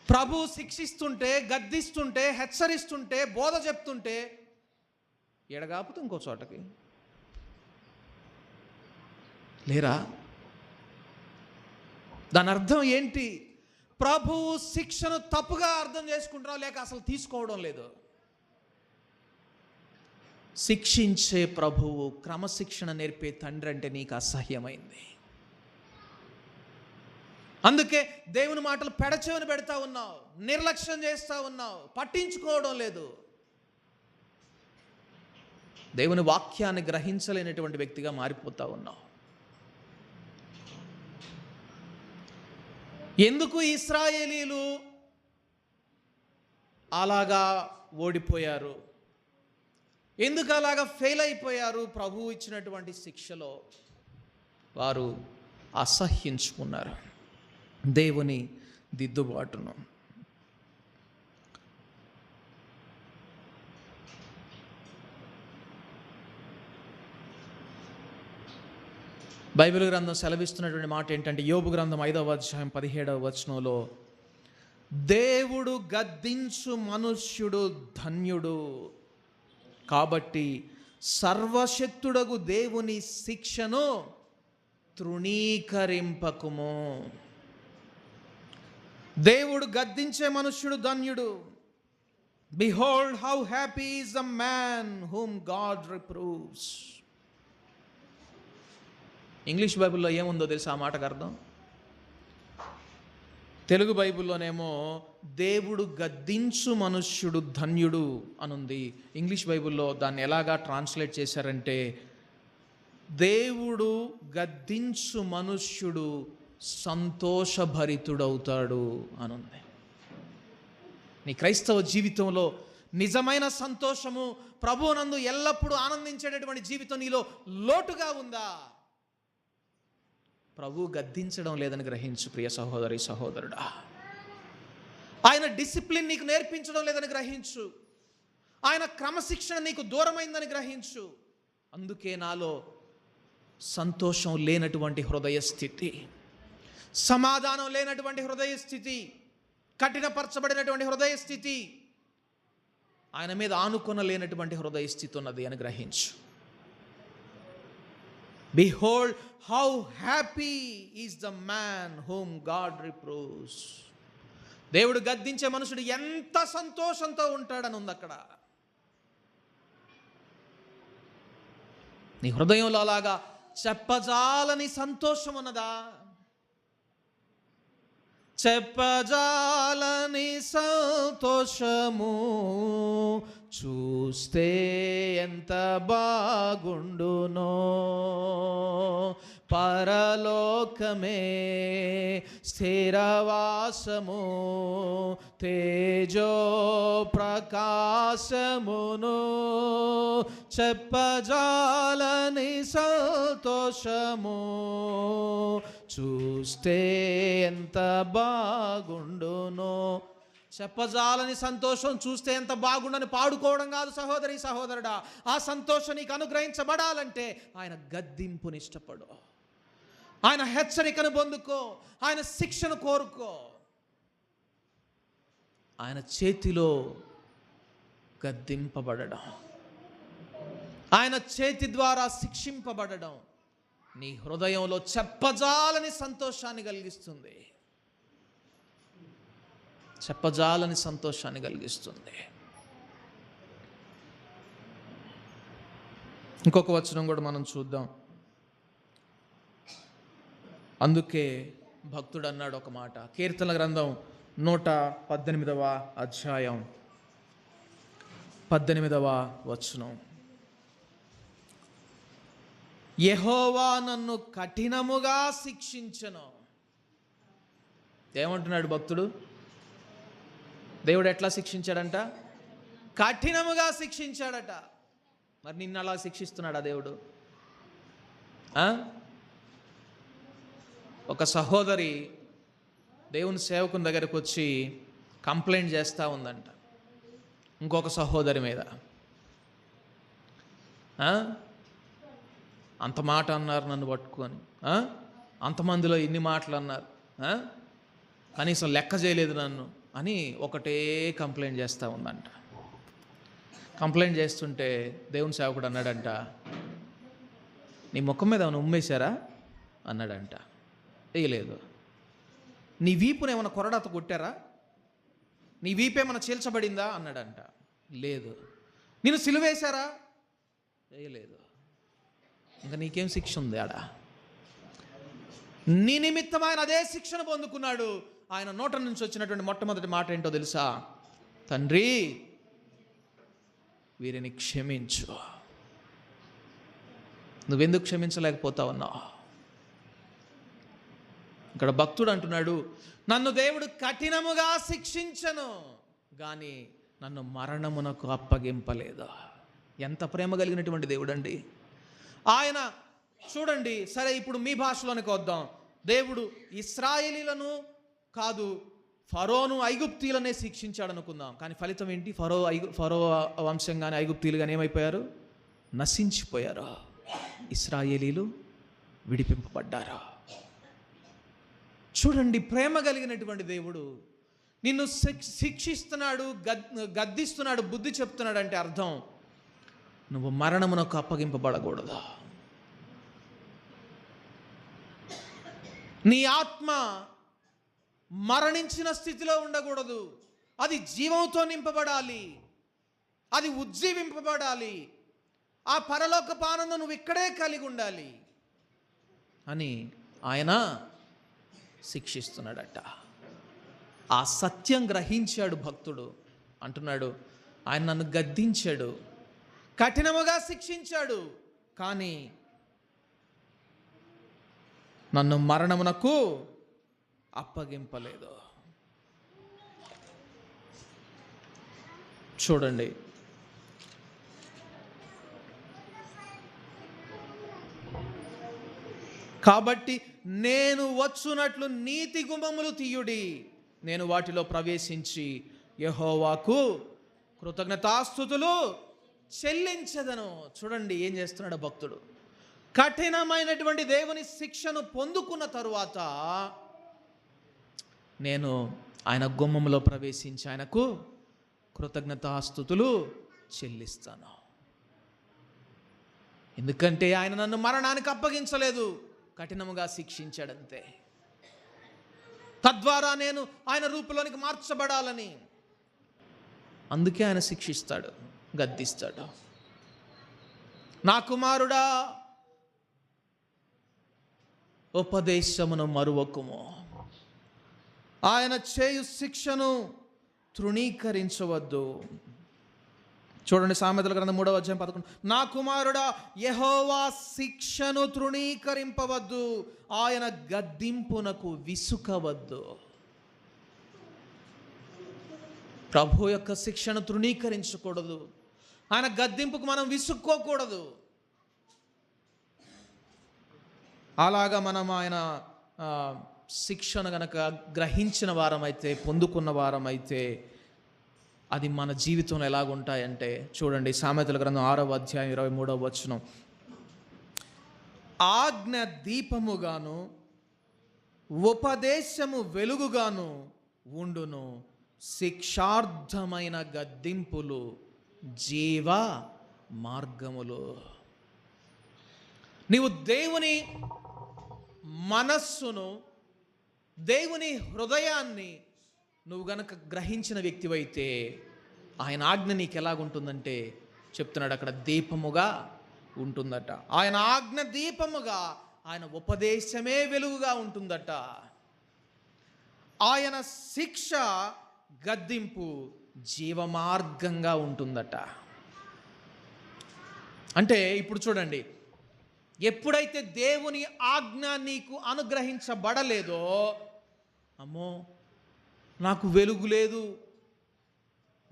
ప్రభు శిక్షిస్తుంటే, గద్దిస్తుంటే, హెచ్చరిస్తుంటే, బోధ చెప్తుంటే ఎడగాపుతూ ఇంకో చోటకి లేరా? దాని అర్థం ఏంటి? ప్రభు శిక్షను తప్పుగా అర్థం చేసుకుంటారా, లేక అసలు తీసుకోవడం లేదు. శిక్షించే ప్రభువు, క్రమశిక్షణ నేర్పే తండ్రి అంటే నీకు అసహ్యమైంది. అందుకే దేవుని మాటలు పెడచెవిన పెడతా ఉన్నావు, నిర్లక్ష్యం చేస్తూ ఉన్నావు, పట్టించుకోవడం లేదు. దేవుని వాక్యాన్ని గ్రహించలేనటువంటి వ్యక్తిగా మారిపోతా ఉన్నావు. ఎందుకు ఇశ్రాయేలీలు అలాగా ఓడిపోయారు? ఎందుకు అలాగా ఫెయిల్ అయిపోయారు? ప్రభువు ఇచ్చినటువంటి శిక్షలో వారు అసహ్యించుకున్నారు దేవుని దిద్దుబాటును. బైబిల్ గ్రంథం సెలవిస్తున్నటువంటి మాట ఏంటంటే, యోబు గ్రంథం 5వ అధ్యాయం 17వ వచనంలో, దేవుడు గద్దించు మనుష్యుడు ధన్యుడు, కాబట్టి సర్వశక్తుడగు దేవుని శిక్షను తృణీకరింపకుము. దేవుడు గద్దించే మనుష్యుడు ధన్యుడు. Behold how happy is the man whom God reproves. English బైబిల్లో ఏముందో తెలుసా ఆ మాటకు అర్థం? తెలుగు బైబిల్లోనేమో దేవుడు గద్దించు మనుష్యుడు ధన్యుడు అనుంది. ఇంగ్లీష్ బైబిల్లో దాన్ని ఎలాగా ట్రాన్స్లేట్ చేశారంటే, దేవుడు గద్దించు మనుష్యుడు సంతోషభరితుడవుతాడు అనుంది. నీ క్రైస్తవ జీవితంలో నిజమైన సంతోషము, ప్రభువునందు ఎల్లప్పుడూ ఆనందించేటటువంటి జీవితం నీలో లోటుగా ఉందా? ప్రభు గద్దించడం లేదని గ్రహించు ప్రియ సహోదరి సహోదరుడా. ఆయన డిసిప్లిన్ నీకు నేర్పించడం లేదని గ్రహించు. ఆయన క్రమశిక్షణ నీకు దూరమైందని గ్రహించు. అందుకే నాలో సంతోషం లేనటువంటి హృదయ స్థితి, సమాధానం లేనటువంటి హృదయ స్థితి, కఠినపరచబడినటువంటి హృదయ స్థితి, ఆయన మీద ఆనుకొన లేనటువంటి హృదయ స్థితి ఉన్నది అని గ్రహించు. Behold how happy is the man whom God reproves. దేవుడు గద్దించే మనుషుడు ఎంత సంతోషంతో ఉంటాడని ఉంది అక్కడ. నీ హృదయంలో అలాగా చెప్పజాలని సంతోషం ఉన్నదా? చెప్పజాలని సంతోషము చూస్తే ఎంత బాగుండునో, పరలోకమే స్థిరవాసము, తేజో ప్రకాశమును, చెప్పజాలని సంతోషము చూస్తే ఎంత బాగుండునో. చెప్పజాలని సంతోషం చూస్తే ఎంత బాగుండని పాడుకోవడం కాదు సహోదరి సహోదరుడా. ఆ సంతోషం నీకు అనుగ్రహించబడాలంటే ఆయన గద్దింపుని ఇష్టపడు, ఆయన హెచ్చరికను పొందుకో, ఆయన శిక్షను కోరుకో. ఆయన చేతిలో గద్దింపబడడం, ఆయన చేతి ద్వారా శిక్షింపబడడం నీ హృదయంలో చెప్పజాలని సంతోషాన్ని కలిగిస్తుంది, చెప్పజాలని సంతోషాన్ని కలిగిస్తుంది. ఇంకొక వచనం కూడా మనం చూద్దాం. అందుకే భక్తుడు అన్నాడు ఒక మాట, కీర్తనల గ్రంథం 118వ అధ్యాయం 18వ వచనం, యెహోవా నన్ను కఠినముగా శిక్షించెను. ఏమంటున్నాడు భక్తుడు? దేవుడు ఎట్లా శిక్షించాడంట? కఠినముగా శిక్షించాడట. మరి నిన్ను అలా శిక్షిస్తున్నాడా దేవుడు? ఒక సహోదరి దేవుని సేవకుని దగ్గరకు వచ్చి కంప్లైంట్ చేస్తూ ఉందంట ఇంకొక సహోదరి మీద. అంత మాట అన్నారు నన్ను పట్టుకొని, అంతమందిలో ఇన్ని మాటలు అన్నారు, కనీసం లెక్క చేయలేదు నన్ను అని ఒకటే కంప్లైంట్ చేస్తూ ఉందంట. కంప్లైంట్ చేస్తుంటే దేవుని సేవకుడు అన్నాడంట, నీ ముఖం మీద ఏమైనా ఉమ్మేశారా అన్నాడంట. వేయలేదు. నీ వీపును ఏమైనా కొరడాతో కొట్టారా? నీ వీపు ఏమైనా చీల్చబడిందా అన్నాడంట. లేదు. నేను సిలువేశారా? వేయలేదు. ఇంకా నీకేం శిక్ష ఉంది ఆడ? నీ నిమిత్తం ఆయన అదే శిక్షను పొందుకున్నాడు. ఆయన నోట నుంచి వచ్చినటువంటి మొట్టమొదటి మాట ఏంటో తెలుసా? తండ్రి, వీరిని క్షమించు. నువ్వెందుకు క్షమించలేకపోతా ఉన్నావు? ఇక్కడ భక్తుడు అంటున్నాడు, నన్ను దేవుడు కఠినముగా శిక్షించను కానీ నన్ను మరణమునకు అప్పగింపలేదు. ఎంత ప్రేమ కలిగినటువంటి దేవుడు అండి ఆయన. చూడండి, సరే ఇప్పుడు మీ భాషలోనికి వద్దాం. దేవుడు ఇశ్రాయేలీలను కాదు, ఫరోను ఐగుప్తీలనే శిక్షించాడు అనుకుందాం. కానీ ఫలితం ఏంటి? ఫరో వంశంగానే ఐగుప్తీలు కానీ ఏమైపోయారు? నశించిపోయారు. ఇశ్రాయేలీలు విడిపింపబడ్డారు. చూడండి, ప్రేమ కలిగినటువంటి దేవుడు నిన్ను శిక్షిస్తున్నాడు, గద్దిస్తున్నాడు, బుద్ధి చెప్తున్నాడు అంటే అర్థం నువ్వు మరణమునకు అప్పగింపబడకూడదు. నీ ఆత్మ మరణించిన స్థితిలో ఉండకూడదు. అది జీవంతో నింపబడాలి, అది ఉజ్జీవింపబడాలి. ఆ పరలోకపు ఆనందం నువ్వు ఇక్కడే కలిగి ఉండాలి అని ఆయన శిక్షిస్తున్నాడట. ఆ సత్యం గ్రహించాడు భక్తుడు. అంటున్నాడు, ఆయన నన్ను గద్దించాడు, కఠినముగా శిక్షించాడు, కానీ నన్ను మరణమునకు అప్పగింపలేదు. చూడండి, కాబట్టి నేను వచ్చునట్లు నీతి గుమ్మములు తీయుడి. నేను వాటిలో ప్రవేశించి యెహోవాకు కృతజ్ఞతాస్తుతులు చెల్లించెదను. చూడండి ఏం చేస్తున్నాడు భక్తుడు. కఠినమైనటువంటి దేవుని శిక్షను పొందుకున్న తరువాత నేను ఆయన గుమ్మములో ప్రవేశించి ఆయనకు కృతజ్ఞతాస్తుతులు చెల్లిస్తాను. ఎందుకంటే ఆయన నన్ను మరణానికి అప్పగించలేదు, కఠినముగా శిక్షించాడంతే. తద్వారా నేను ఆయన రూపులోనికి మార్చబడాలని. అందుకే ఆయన శిక్షిస్తాడు, గద్దిస్తాడు. నా కుమారుడా, ఉపదేశమును మరువకుము, ఆయన చేయు శిక్షను తృణీకరించవద్దు. చూడండి సామెతల గ్రంథం 3:11. నా కుమారుడా, యెహోవా శిక్షను తృణీకరింపవద్దు, ఆయన గద్దింపునకు విసుకవద్దు. ప్రభు యొక్క శిక్షను తృణీకరించకూడదు, ఆయన గద్దింపుకు మనం విసుక్కోకూడదు. అలాగా మనం ఆయన శిక్షను గనక గ్రహించిన వారమైతే, పొందుకున్న వారమైతే అది మన జీవితంలో ఎలాగుంటాయంటే, చూడండి సామెతల గ్రంథం 6:23. ఆజ్ఞ దీపముగాను ఉపదేశము వెలుగుగాను ఉండును, శిక్షార్థమైన గద్దింపులు జీవ మార్గములు. నీవు దేవుని మనస్సును, దేవుని హృదయాన్ని నువ్వు గనక గ్రహించిన వ్యక్తివైతే ఆయన ఆజ్ఞ నీకు ఎలాగుంటుందంటే చెప్తున్నాడు అక్కడ, దీపముగా ఉంటుందట. ఆయన ఆజ్ఞ దీపముగా, ఆయన ఉపదేశమే వెలుగుగా ఉంటుందట. ఆయన శిక్ష, గద్దింపు జీవమార్గంగా ఉంటుందట. అంటే ఇప్పుడు చూడండి, ఎప్పుడైతే దేవుని ఆజ్ఞ నీకు అనుగ్రహించబడలేదో, అమ్మో నాకు వెలుగు లేదు,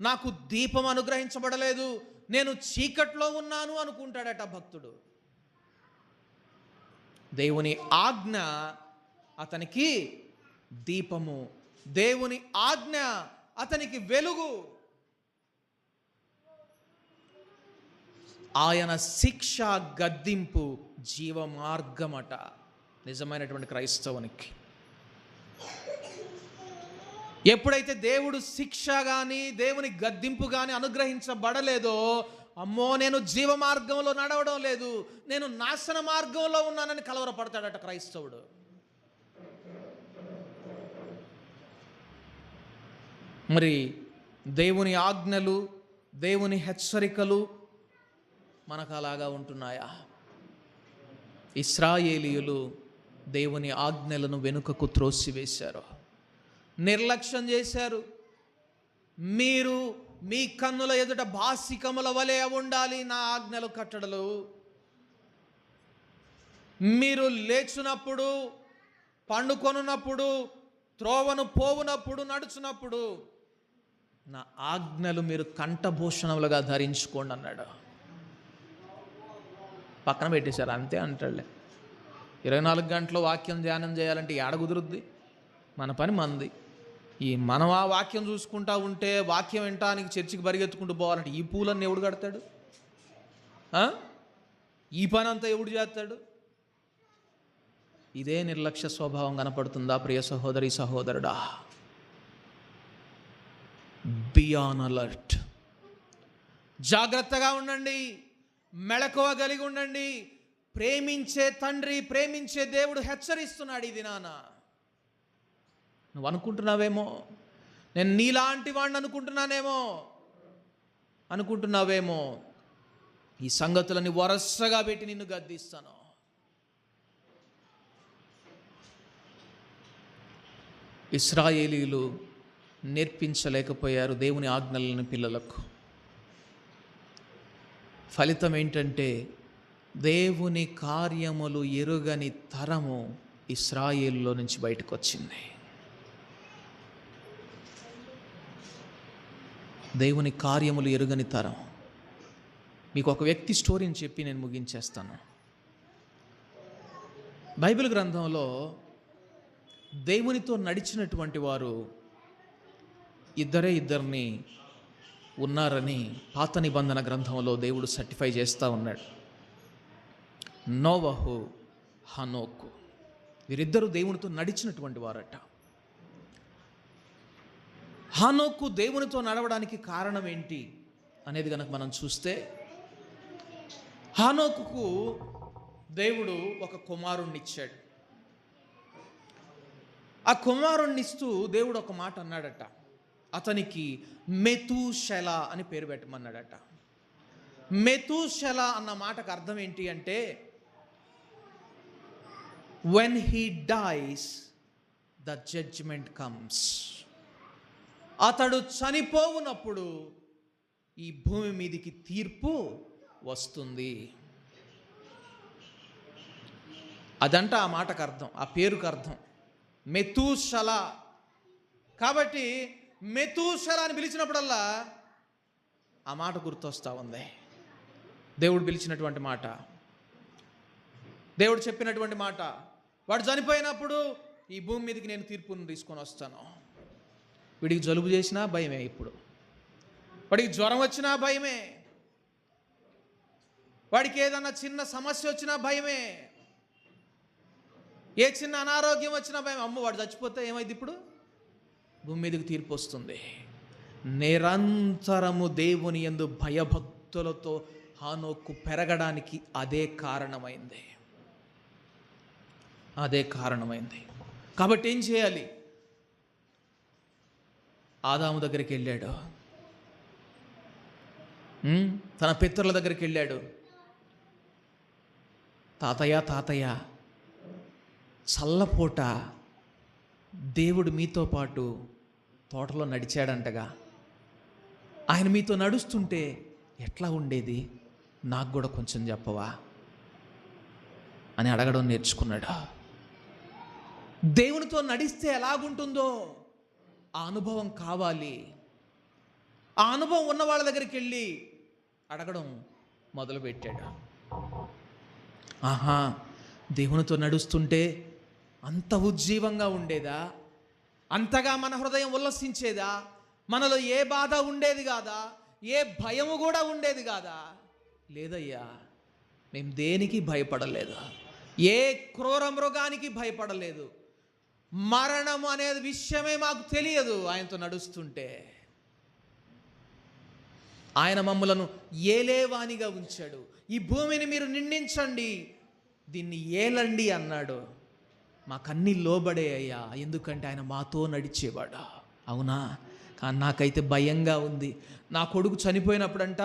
నాకు దీపం అనుగ్రహించబడలేదు, నేను చీకట్లో ఉన్నాను అనుకుంటాడట భక్తుడు. దేవుని ఆజ్ఞ అతనికి దీపము, దేవుని ఆజ్ఞ అతనికి వెలుగు. ఆయన శిక్ష, గద్దింపు జీవ మార్గమట నిజమైనటువంటి క్రైస్తవునికి. ఎప్పుడైతే దేవుడు శిక్ష కానీ దేవుని గద్దింపు కానీ అనుగ్రహించబడలేదో, అమ్మో నేను జీవ మార్గంలో నడవడం లేదు, నేను నాశన మార్గంలో ఉన్నానని కలవరపడతాడట క్రైస్తవుడు. మరి దేవుని ఆజ్ఞలు, దేవుని హెచ్చరికలు మనకు అలాగా ఉంటున్నాయా? ఇశ్రాయేలీయులు దేవుని ఆజ్ఞలను వెనుకకు త్రోసివేశారు, నిర్లక్ష్యం చేశారు. మీరు మీ కన్నుల ఎదుట బాసికముల వలె ఉండాలి నా ఆజ్ఞలు, కట్టడలు. మీరు లేచునప్పుడు, పండుకొనున్నప్పుడు, త్రోవను పోవునప్పుడు, నడుచునప్పుడు నా ఆజ్ఞలు మీరు కంఠభూషణములుగా ధరించుకోండి అన్నాడు. పక్కన పెట్టేశారు, అంతే అంటాడులే. 24 గంటలు వాక్యం ధ్యానం చేయాలంటే ఏడ కుదురుద్ది? మన పని మంది. మనం ఆ వాక్యం చూసుకుంటా ఉంటే, వాక్యం వినటానికి చర్చికి పరిగెత్తుకుంటూ పోవాలంటే ఈ పూలన్నీ ఎవడు కడతాడు? ఈ పని అంతా ఎవడు చేస్తాడు? ఇదే నిర్లక్ష్య స్వభావం కనపడుతుందా ప్రియ సహోదరి సహోదరుడా? Be on alert. జాగ్రత్తగా ఉండండి, మెళకువ కలిగి ఉండండి. ప్రేమించే తండ్రి, ప్రేమించే దేవుడు హెచ్చరిస్తున్నాడు ఈ దినాన. నువ్వు అనుకుంటున్నావేమో నేను నీలాంటి వాడిని అనుకుంటున్నావేమో, ఈ సంగతులని వరసగా పెట్టి నిన్ను గద్దిస్తాను. ఇశ్రాయేలీయులు నేర్పించలేకపోయారు దేవుని ఆజ్ఞలను పిల్లలకు. ఫలితం ఏంటంటే దేవుని కార్యములు ఎరుగని తరము ఇశ్రాయేలులో నుంచి బయటకు వచ్చింది. దేవుని కార్యములు ఎరుగని తరం. మీకు ఒక వ్యక్తి స్టోరీని చెప్పి నేను ముగించేస్తాను. బైబిల్ గ్రంథంలో దేవునితో నడిచినటువంటి వారు ఇద్దరిని ఉన్నారని పాత నిబంధన గ్రంథంలో దేవుడు సర్టిఫై చేస్తూ ఉన్నాడు. నోవహు, హనోకు, వీరిద్దరూ దేవునితో నడిచినటువంటి వారట. హనోకు దేవునితో నడవడానికి కారణం ఏంటి అనేది కనుక మనం చూస్తే, హనోకుకు దేవుడు ఒక కుమారుణ్ణి ఇచ్చాడు. ఆ కుమారుణ్ణి ఇస్తూ దేవుడు ఒక మాట అన్నాడట, అతనికి మెతూషెల అని పేరు పెట్టమన్నాడట. మెతూషెల అన్న మాటకు అర్థం ఏంటి అంటే, when he dies the judgement comes. అతడు చనిపోవునప్పుడు ఈ భూమి మీదికి తీర్పు వస్తుంది. అదంట ఆ మాటకు అర్థం, ఆ పేరుకు అర్థం మెతూషల. కాబట్టి మెతూషల అని పిలిచినప్పుడల్లా ఆ మాట గుర్తొస్తూ ఉంది. దేవుడు పిలిచినటువంటి మాట, దేవుడు చెప్పినటువంటి మాట. వాడు చనిపోయినప్పుడు ఈ భూమి మీదకి నేను తీర్పును తీసుకొని వస్తాను. వీడికి జలుబు చేసినా భయమే, ఇప్పుడు వాడికి జ్వరం వచ్చినా భయమే, వాడికి ఏదన్నా చిన్న సమస్య వచ్చినా భయమే, ఏ చిన్న అనారోగ్యం వచ్చినా భయం. అమ్మ వాడు చచ్చిపోతే ఏమైంది, ఇప్పుడు భూమి మీదకి తీర్పు వస్తుంది. నిరంతరము దేవుని యందు భయభక్తులతో హానోకు పెరగడానికి అదే కారణమైంది. కాబట్టి ఏం చేయాలి? ఆదాము దగ్గరికి వెళ్ళాడు, తన పితరుల దగ్గరికి వెళ్ళాడు. తాతయ్య చల్లపూట దేవుడు మీతో పాటు తోటలో నడిచాడంటగా, ఆయన మీతో నడుస్తుంటే ఎట్లా ఉండేది, నాకు కూడా కొంచెం చెప్పవా అని అడగడం నేర్చుకున్నాడు. దేవునితో నడిస్తే ఎలాగుంటుందో ఆ అనుభవం కావాలి. ఆ అనుభవం ఉన్న వాళ్ళ దగ్గరికి వెళ్ళి అడగడం మొదలుపెట్టాడు. ఆహా, దేవునితో నడుస్తుంటే అంత ఉజ్జీవంగా ఉండేదా, అంతగా మన హృదయం ఉల్లసించేదా, మనలో ఏ బాధ ఉండేది కాదా, ఏ భయము కూడా ఉండేది కాదా? లేదయ్యా, మేము దేనికి భయపడలేదు, ఏ క్రూర మృగానికి భయపడలేదు, మరణం అనేది విషయమే మాకు తెలియదు. ఆయనతో నడుస్తుంటే ఆయన మమ్మలను ఏలేవానిగా ఉంచాడు. ఈ భూమిని మీరు నిండించండి, దీన్ని ఏలండి అన్నాడు. మాకన్నీ లోబడే అయ్యా, ఎందుకంటే ఆయన మాతో నడిచేవాడా. అవునా? కానీ నాకైతే భయంగా ఉంది. నా కొడుకు చనిపోయినప్పుడంట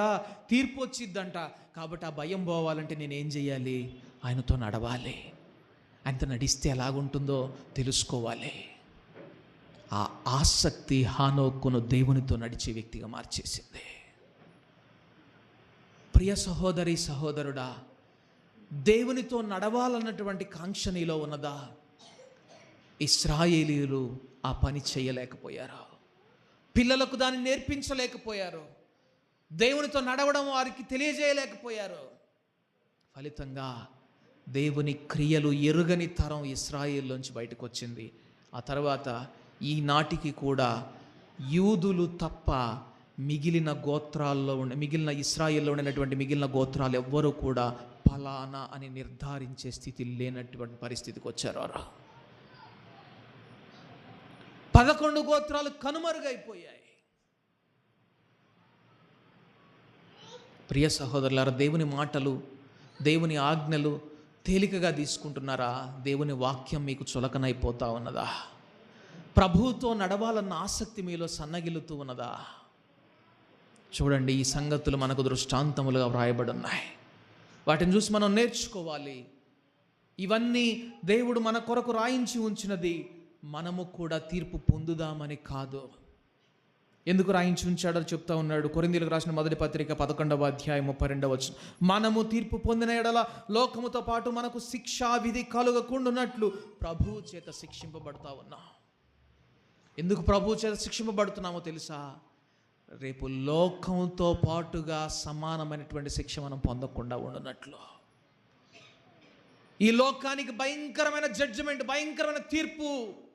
తీర్పు వచ్చిద్దంట. కాబట్టి ఆ భయం పోవాలంటే నేనేం చెయ్యాలి? ఆయనతో నడవాలి. ఆయనతో నడిస్తే ఎలాగుంటుందో తెలుసుకోవాలి. ఆ ఆసక్తి హానోకును దేవునితో నడిచే వ్యక్తిగా మార్చేసింది. ప్రియ సహోదరి సహోదరుడా, దేవునితో నడవాలన్నటువంటి కాంక్ష నీలో ఉన్నదా? ఇశ్రాయేలీయులు ఆ పని చేయలేకపోయారు, పిల్లలకు దాన్ని నేర్పించలేకపోయారు, దేవునితో నడవడం వారికి తెలియజేయలేకపోయారు. ఫలితంగా దేవుని క్రియలు ఎరుగని తరం ఇశ్రాయేలులోంచి బయటకు వచ్చింది. ఆ తర్వాత ఈనాటికి కూడా యూదులు తప్ప మిగిలిన ఇశ్రాయేల్లో ఉన్నటువంటి మిగిలిన గోత్రాలు ఎవ్వరూ కూడా ఫలానా అని నిర్ధారించే స్థితి లేనటువంటి పరిస్థితికి వచ్చారు. 11 గోత్రాలు కనుమరుగైపోయాయి. ప్రియ సహోదరులారా, దేవుని మాటలు, దేవుని ఆజ్ఞలు తేలికగా తీసుకుంటున్నారా? దేవుని వాక్యం మీకు చులకనైపోతా ఉన్నదా? ప్రభువుతో నడవాలన్న ఆసక్తి మీలో సన్నగిలుతూ ఉన్నదా? చూడండి, ఈ సంగతులు మనకు దృష్టాంతములుగా వ్రాయబడి ఉన్నాయి. వాటిని చూసి మనం నేర్చుకోవాలి. ఇవన్నీ దేవుడు మన కొరకు రాయించి ఉంచినది, మనము కూడా తీర్పు పొందుదామని కాదు. ఎందుకు రాయించి ఉంచాడో చెప్తా ఉన్నాడు. కొరింథీయులకు రాసిన మొదటి పత్రిక 11వ అధ్యాయం 32వ వచనం, మనము తీర్పు పొందిన ఎడల లోకముతో పాటు మనకు శిక్షా విధి కలుగకుండునట్లు ప్రభువు చేత శిక్షింపబడతా ఉన్నాం. ఎందుకు ప్రభువు చేత శిక్షింపబడుతున్నామో తెలుసా? రేపు లోకంతో పాటుగా సమానమైనటువంటి శిక్ష మనం పొందకుండా ఉండనట్లు. ఈ లోకానికి భయంకరమైన జడ్జిమెంట్, భయంకరమైన తీర్పు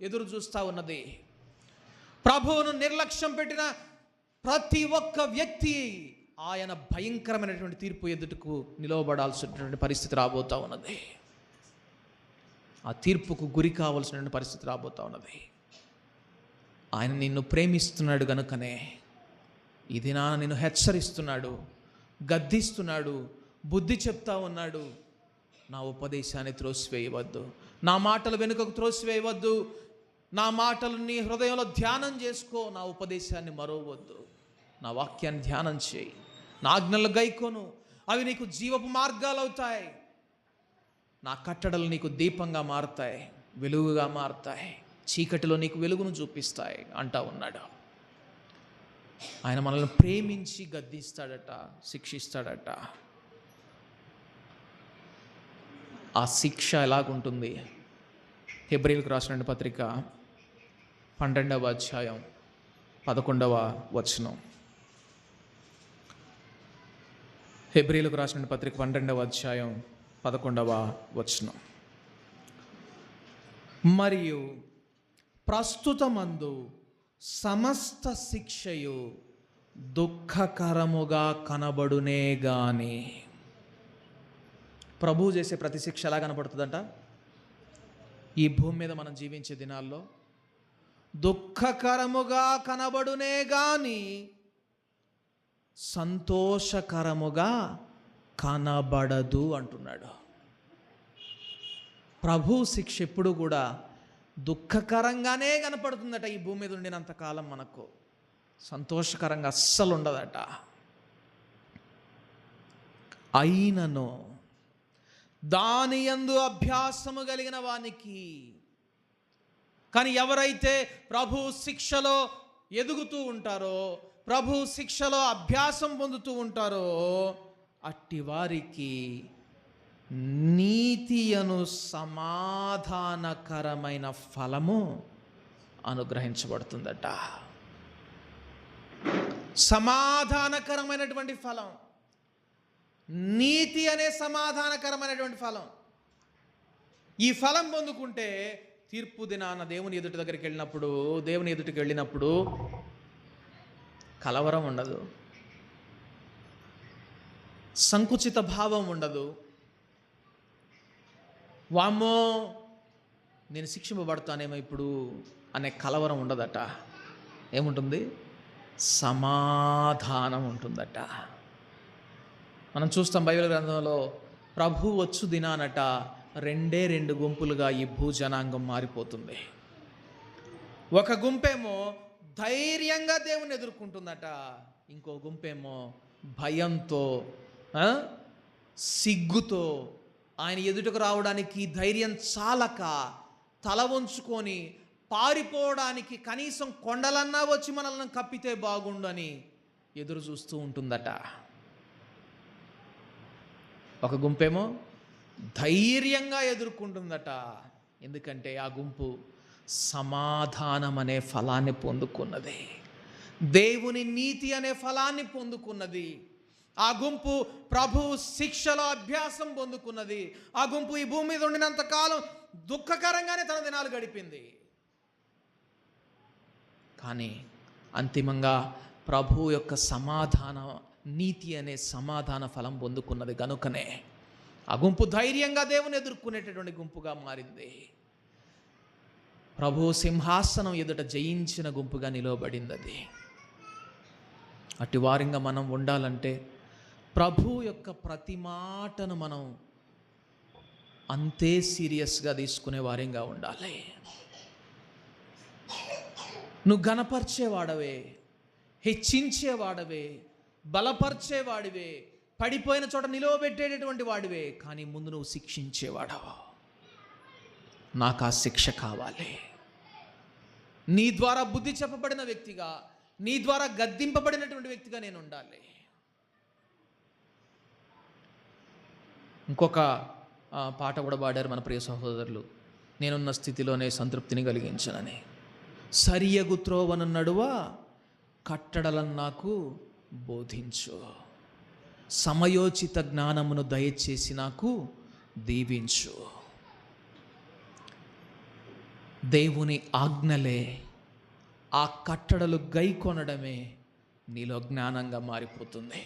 ఎదురు చూస్తూ ఉన్నది. ప్రభువును నిర్లక్ష్యం పెట్టిన ప్రతి ఒక్క వ్యక్తి ఆయన భయంకరమైనటువంటి తీర్పు ఎదుటకు నిలవబడాల్సినటువంటి పరిస్థితి రాబోతూ ఉన్నది. ఆ తీర్పుకు గురి కావాల్సినటువంటి పరిస్థితి రాబోతూ ఉన్నది. ఆయన నిన్ను ప్రేమిస్తున్నాడు గనుకనే ఈ దినాన నిన్ను హెచ్చరిస్తున్నాడు, గద్దిస్తున్నాడు, బుద్ధి చెప్తా ఉన్నాడు. నా ఉపదేశాన్ని త్రోసివేయవద్దు, నా మాటలు వెనుకకు త్రోసివేయవద్దు, నా మాటలు నీ హృదయంలో ధ్యానం చేసుకో, నా ఉపదేశాన్ని మరోవద్దు, నా వాక్యాన్ని ధ్యానం చేయి, నా ఆజ్ఞలు గైకోను, అవి నీకు జీవపు మార్గాలు అవుతాయి, నా కట్టడలు నీకు దీపంగా మారుతాయి, వెలుగుగా మారుతాయి, చీకటిలో నీకు వెలుగును చూపిస్తాయి అంటా ఉన్నాడు. ఆయన మనల్ని ప్రేమించి గద్దిస్తాడట, శిక్షిస్తాడట. ఆ శిక్ష ఎలాగుంటుంది? హెబ్రీయులకు రాసిన పత్రిక 12వ అధ్యాయం 11వ వచనం. హెబ్రీయులకు రాసిన పత్రిక 12వ అధ్యాయం 11వ వచనం. మరియు ప్రస్తుతమందు సమస్త శిక్షయు దుఃఖకరముగా కనబడునే గాని. ప్రభువు చేసే ప్రతి శిక్ష ఎలా కనబడుతుందంట? ఈ భూమి మీద మనం జీవించే దినాల్లో దుఃఖకరముగా కనబడునే గాని సంతోషకరముగా కనబడదు అంటున్నాడు. ప్రభు శిక్ష ఎప్పుడు కూడా దుఃఖకరంగానే కనపడుతుందట. ఈ భూమి మీద ఉండినంతకాలం మనకు సంతోషకరంగా అస్సలు ఉండదట. అయినను దాని యందు అభ్యాసము కలిగిన వానికి, కానీ ఎవరైతే ప్రభు శిక్షలో ఎదుగుతూ ఉంటారో, ప్రభు శిక్షలో అభ్యాసం పొందుతూ ఉంటారో, అట్టి వారికి నీతి అను సమాధానకరమైన ఫలము అనుగ్రహించబడుతుందట. సమాధానకరమైనటువంటి ఫలం, నీతి అనే సమాధానకరమైనటువంటి ఫలం. ఈ ఫలం పొందుకుంటే తీర్పు దినాన దేవుని ఎదుటి దగ్గరికి వెళ్ళినప్పుడు, దేవుని ఎదుటికి వెళ్ళినప్పుడు కలవరం ఉండదు, సంకుచిత భావం ఉండదు. వామ్మో నేను శిక్షింపబడతానేమో ఇప్పుడు అనే కలవరం ఉండదట. ఏముంటుంది? సమాధానం ఉంటుందట. మనం చూస్తాం బైబిల్ గ్రంథంలో ప్రభు వచ్చు దినానట 2 గుంపులుగా ఈ భూజనాంగం మారిపోతుంది. ఒక గుంపేమో ధైర్యంగా దేవుని ఎదుర్కొంటుందట, ఇంకో గుంపేమో భయంతో, సిగ్గుతో, ఆయన ఎదుటకు రావడానికి ధైర్యం చాలక తల వంచుకొని పారిపోవడానికి, కనీసం కొండలన్నా వచ్చి మనల్ని కప్పితే బాగుండు అని ఎదురు చూస్తూ ఉంటుందట. ఒక గుంపేమో ధైర్యంగా ఎదుర్కొంటుందట. ఎందుకంటే ఆ గుంపు సమాధానం అనే ఫలాన్ని పొందుకున్నది, దేవుని నీతి అనే ఫలాన్ని పొందుకున్నది. ఆ గుంపు ప్రభు శిక్షలో అభ్యాసం పొందుకున్నది. ఆ గుంపు ఈ భూమి మీద ఉండినంత కాలం దుఃఖకరంగానే తన దినాలు గడిపింది. కానీ అంతిమంగా ప్రభు యొక్క సమాధాన నీతి అనే సమాధాన ఫలం పొందుకున్నది గనుకనే ఆ గుంపు ధైర్యంగా దేవుని ఎదుర్కొనేటటువంటి గుంపుగా మారింది. ప్రభు సింహాసనం ఎదుట జయించిన గుంపుగా నిలవబడింది అది. అటు వారంగా మనం ఉండాలంటే ప్రభు యొక్క ప్రతి మాటను మనం అంతే సీరియస్గా తీసుకునే వారంగా ఉండాలి. నువ్వు గణపరిచేవాడవే, హెచ్చించేవాడవే, బలపరిచేవాడివే, పడిపోయిన చోట నిలవబెట్టేటటువంటి వాడివే, కానీ ముందు నువ్వు శిక్షించేవాడవు. నాకు ఆ శిక్ష కావాలి. నీ ద్వారా బుద్ధి చెప్పబడిన వ్యక్తిగా, నీ ద్వారా గద్దింపబడినటువంటి వ్యక్తిగా నేను ఉండాలి. ఇంకొక పాట కూడా పాడారు మన ప్రియ సహోదరులు, నేనున్న స్థితిలోనే సంతృప్తిని కలిగించనని. సరియగు త్రోవను నడువ కట్టడలను నాకు బోధించు, సమయోచిత జ్ఞానమును దయచేసి నాకు దీవించు. దేవుని ఆజ్ఞలే ఆ కట్టడలు గైకొనడమే నీలో జ్ఞానంగా మారిపోతుంది.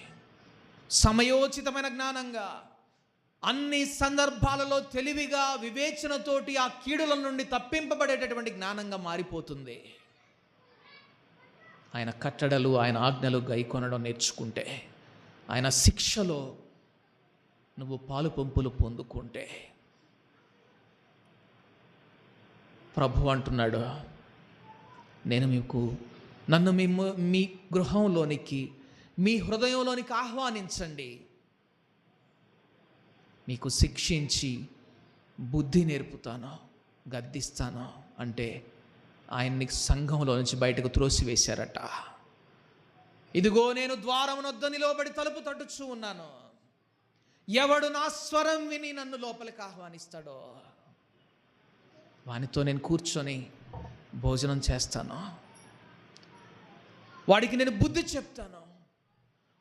సమయోచితమైన జ్ఞానంగా, అన్ని సందర్భాలలో తెలివిగా, వివేచనతోటి ఆ కీడుల నుండి తప్పింపబడేటటువంటి జ్ఞానంగా మారిపోతుంది. ఆయన కట్టడలు, ఆయన ఆజ్ఞలు గైకొనడం నేర్చుకుంటే, ఆయన శిక్షలో నువ్వు పాలు పంపులు పొందుకుంటే, ప్రభు అంటున్నాడు, నేను నన్ను మీ గృహంలోనికి, మీ హృదయంలోనికి ఆహ్వానించండి, మీకు శిక్షించి బుద్ధి నేర్పుతాను, గద్దిస్తాను అంటే ఆయన్ని సంఘంలో నుంచి బయటకు త్రోసివేశారట. ఇదిగో నేను ద్వారమునొద్ద నిలబడి తలుపు తట్టుచూ ఉన్నాను, ఎవడు నా స్వరం విని నన్ను లోపలికి ఆహ్వానిస్తాడో వానితో నేను కూర్చొని భోజనం చేస్తాను, వాడికి నేను బుద్ధి చెప్తాను,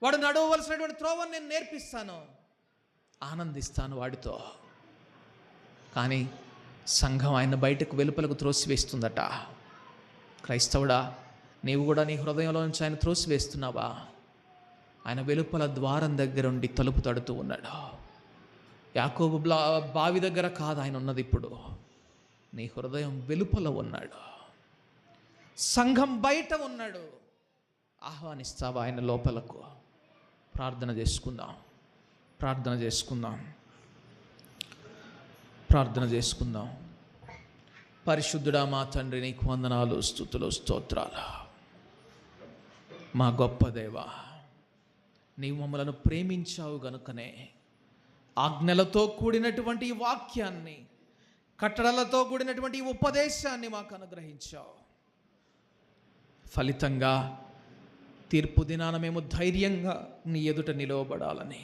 వాడు నడవవలసినటువంటి త్రోవను నేను నేర్పిస్తాను, ఆనందిస్తాను వాడితో. కానీ సంఘం ఆయన బయటకు వెలుపలకు త్రోసివేస్తుందట. క్రైస్తవుడా, నీవు కూడా నీ హృదయంలో నుంచి ఆయన త్రోసివేస్తున్నావా? ఆయన వెలుపల ద్వారం దగ్గర ఉండి తలుపు తడుతూ ఉన్నాడు. యాకోబు బావి దగ్గర కాదు ఆయన ఉన్నది, ఇప్పుడు నీ హృదయం వెలుపల ఉన్నాడు, సంఘం బయట ఉన్నాడు. ఆహ్వానిస్తావా ఆయన లోపలకు? ప్రార్థన చేసుకుందాం, ప్రార్థన చేసుకుందాం, ప్రార్థన చేసుకుందాం. పరిశుద్ధుడా మా తండ్రి, నీకు వందనాలు, స్తుతులు, స్తోత్రాలు. మా గొప్ప దేవా, నీవు మమ్మలను ప్రేమించావు గనుకనే ఆజ్ఞలతో కూడినటువంటి ఈ వాక్యాన్ని, కట్టడలతో కూడినటువంటి ఈ ఉపదేశాన్ని మాకు అనుగ్రహించావు. ఫలితంగా తీర్పు దినాన మేము ధైర్యంగా నీ ఎదుట నిలవబడాలని,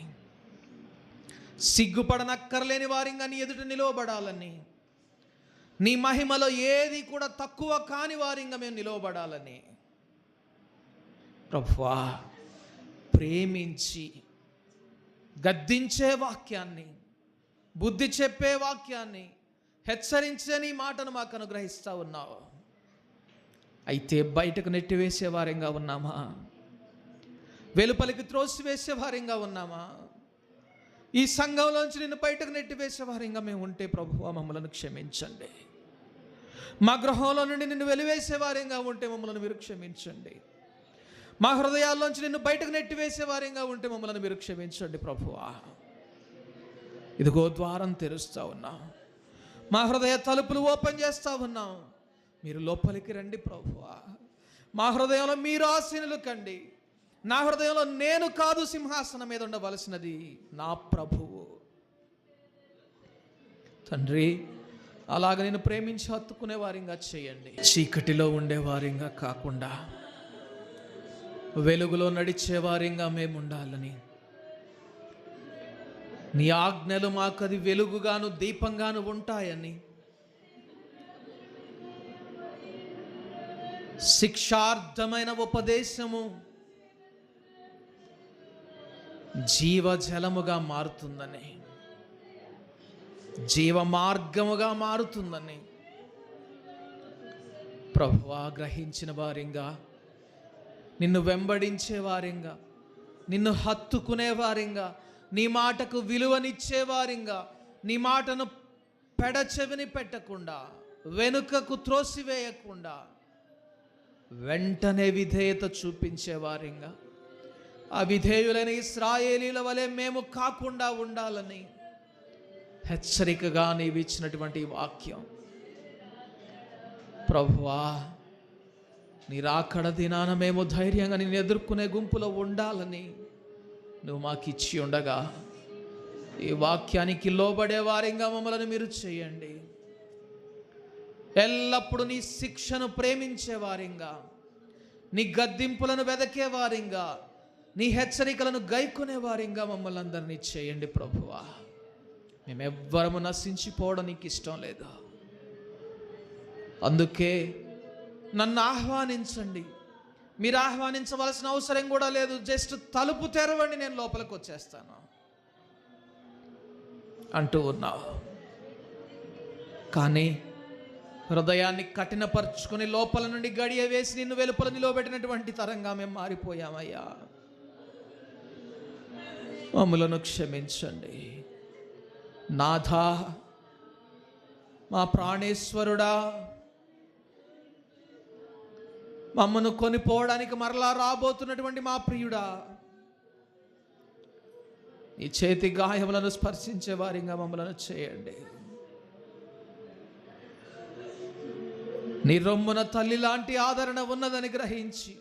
సిగ్గుపడనక్కర్లేని వారిగా నీ ఎదుట నిలవబడాలని, నీ మహిమలో ఏది కూడా తక్కువ కాని వారిగా మేము నిలవబడాలని ప్రభువా, ప్రేమించి గద్దించే వాక్యాన్ని, బుద్ధి చెప్పే వాక్యాన్ని, హెచ్చరించే నీ మాటను మాకు అనుగ్రహిస్తూ ఉన్నావు. అయితే బయటకు నెట్టివేసే వారంగా ఉన్నామా? వెలుపలికి త్రోసివేసే వారంగా ఉన్నామా? ఈ సంఘంలోంచి నిన్ను బయటకు నెట్టివేసే వారంగా మేము ఉంటే ప్రభువా మమ్మల్ని క్షమించండి. మా గృహంలో నుండి నిన్ను వెలివేసే వారంగా ఉంటే మమ్మల్ని మీరు క్షమించండి. మా హృదయాల్లోంచి నిన్ను బయటకు నెట్టివేసే వారంగా ఉంటే మమ్మల్ని మీరు క్షమించండి ప్రభువా. ఇదిగో ద్వారం తెరుస్తూ ఉన్నాం, మా హృదయ తలుపులు ఓపెన్ చేస్తూ ఉన్నాం. మీరు లోపలికి రండి ప్రభువా. మా హృదయంలో మీరు ఆసీనులు కండి. నా హృదయంలో నేను కాదు సింహాసనం మీద ఉండవలసినది, నా ప్రభువు. తండ్రి, అలాగ నేను ప్రేమించి హత్తుకునే వారిగా చేయండి. చీకటిలో ఉండే వారిగా కాకుండా వెలుగులో నడిచే వారిగా మేము ఉండాలని, నీ ఆజ్ఞలు మాకు అది వెలుగుగాను దీపంగాను ఉంటాయని, శిక్షార్థమైన ఉపదేశము జీవజలముగా మారుతుందని, జీవ మార్గముగా మారుతుందని ప్రభువా గ్రహించిన వారిగా, నిన్ను వెంబడించే వారిగా, నిన్ను హత్తుకునే వారిగా, నీ మాటకు విలువనిచ్చే వారిగా, నీ మాటను పెడచెవిని పెట్టకుండా, వెనుకకు త్రోసివేయకుండా వెంటనే విధేయత చూపించే వారిగా, అవిధేయులైన ఇశ్రాయేలీల వలె మేము కాకుండా ఉండాలని హెచ్చరికగా నీవు ఇచ్చినటువంటి వాక్యం ప్రభువా, నీ రాకడ దినాన మేము ధైర్యంగా నిన్ను ఎదుర్కొనే గుంపులో ఉండాలని నువ్వు మాకు ఇచ్చి ఉండగా, ఈ వాక్యానికి లోబడే వారిగా మమ్మల్ని మీరు చేయండి. ఎల్లప్పుడూ నీ శిక్షను ప్రేమించే వారిగా, నీ గద్దింపులను వెదకే వారిగా, నీ హెచ్చరికలను గైకొనే వారిగా మమ్మల్ని అందరినీ చేయండి ప్రభువా. మేమెవ్వరము నశించిపోవడం నీకు ఇష్టం లేదు. అందుకే నన్ను ఆహ్వానించండి. మీరు ఆహ్వానించవలసిన అవసరం కూడా లేదు, జస్ట్ తలుపు తెరవండి, నేను లోపలికి వచ్చేస్తాను అంటూ ఉన్నావు. కానీ హృదయాన్ని కఠినపరుచుకొని లోపల నుండి గడియ వేసి నిన్ను వెలుపల నిలవబెట్టినటువంటి తరంగా మేము మారిపోయామయ్యా. మమ్ములను క్షమించండి నాథా, మా ప్రాణేశ్వరుడా. మమ్మను కొనిపోవడానికి మరలా రాబోతున్నటువంటి మా ప్రియుడా, ఈ చేతి గాయములను స్పర్శించే వారిగా మమ్మలను చేయండి. నీ రొమ్మున తల్లి లాంటి ఆదరణ ఉన్నదని గ్రహించి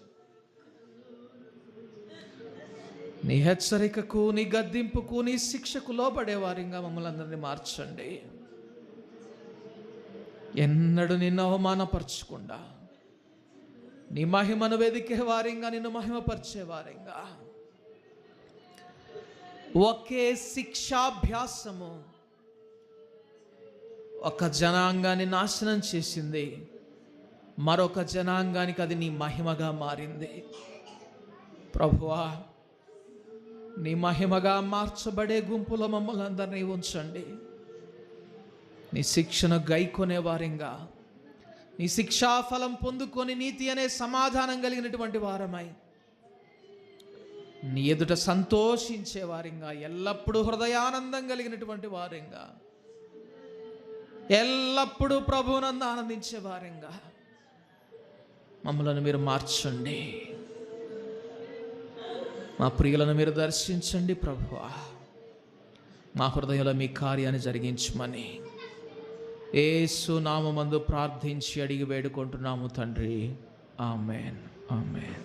నీ హెచ్చరికకు, నీ గద్దింపుకు, నీ శిక్షకు లోబడే వారిగా మమ్మల్ని అందరినీ మార్చండి. ఎన్నడూ నిన్ను అవమానపరచకుండా నీ మహిమను వెదికే వారిగా, నిన్ను మహిమపరిచే వారిగా. ఒకే శిక్షాభ్యాసము ఒక జనాంగాన్ని నాశనం చేసింది, మరొక జనాంగానికి అది నీ మహిమగా మారింది. ప్రభువా, నీ మహిమగా మార్చబడే గుంపులో మమ్మల్ని అందరినీ ఉంచండి. నీ శిక్షను గైకొనే వారంగా, నీ శిక్షాఫలం పొందుకొని నీతి అనే సమాధానం కలిగినటువంటి వారమై నీ ఎదుట సంతోషించే వారంగా, ఎల్లప్పుడూ హృదయానందం కలిగినటువంటి వారంగా, ఎల్లప్పుడూ ప్రభువునందు ఆనందించే వారంగా మమ్మలను మీరు మార్చండి. మా ప్రియులను మీరు దర్శించండి ప్రభువా. మా హృదయంలో మీ కార్యాన్ని జరిగించమని యేసు నామమందు ప్రార్థించి అడిగి వేడుకుంటున్నాము తండ్రి. ఆమేన్, ఆమేన్.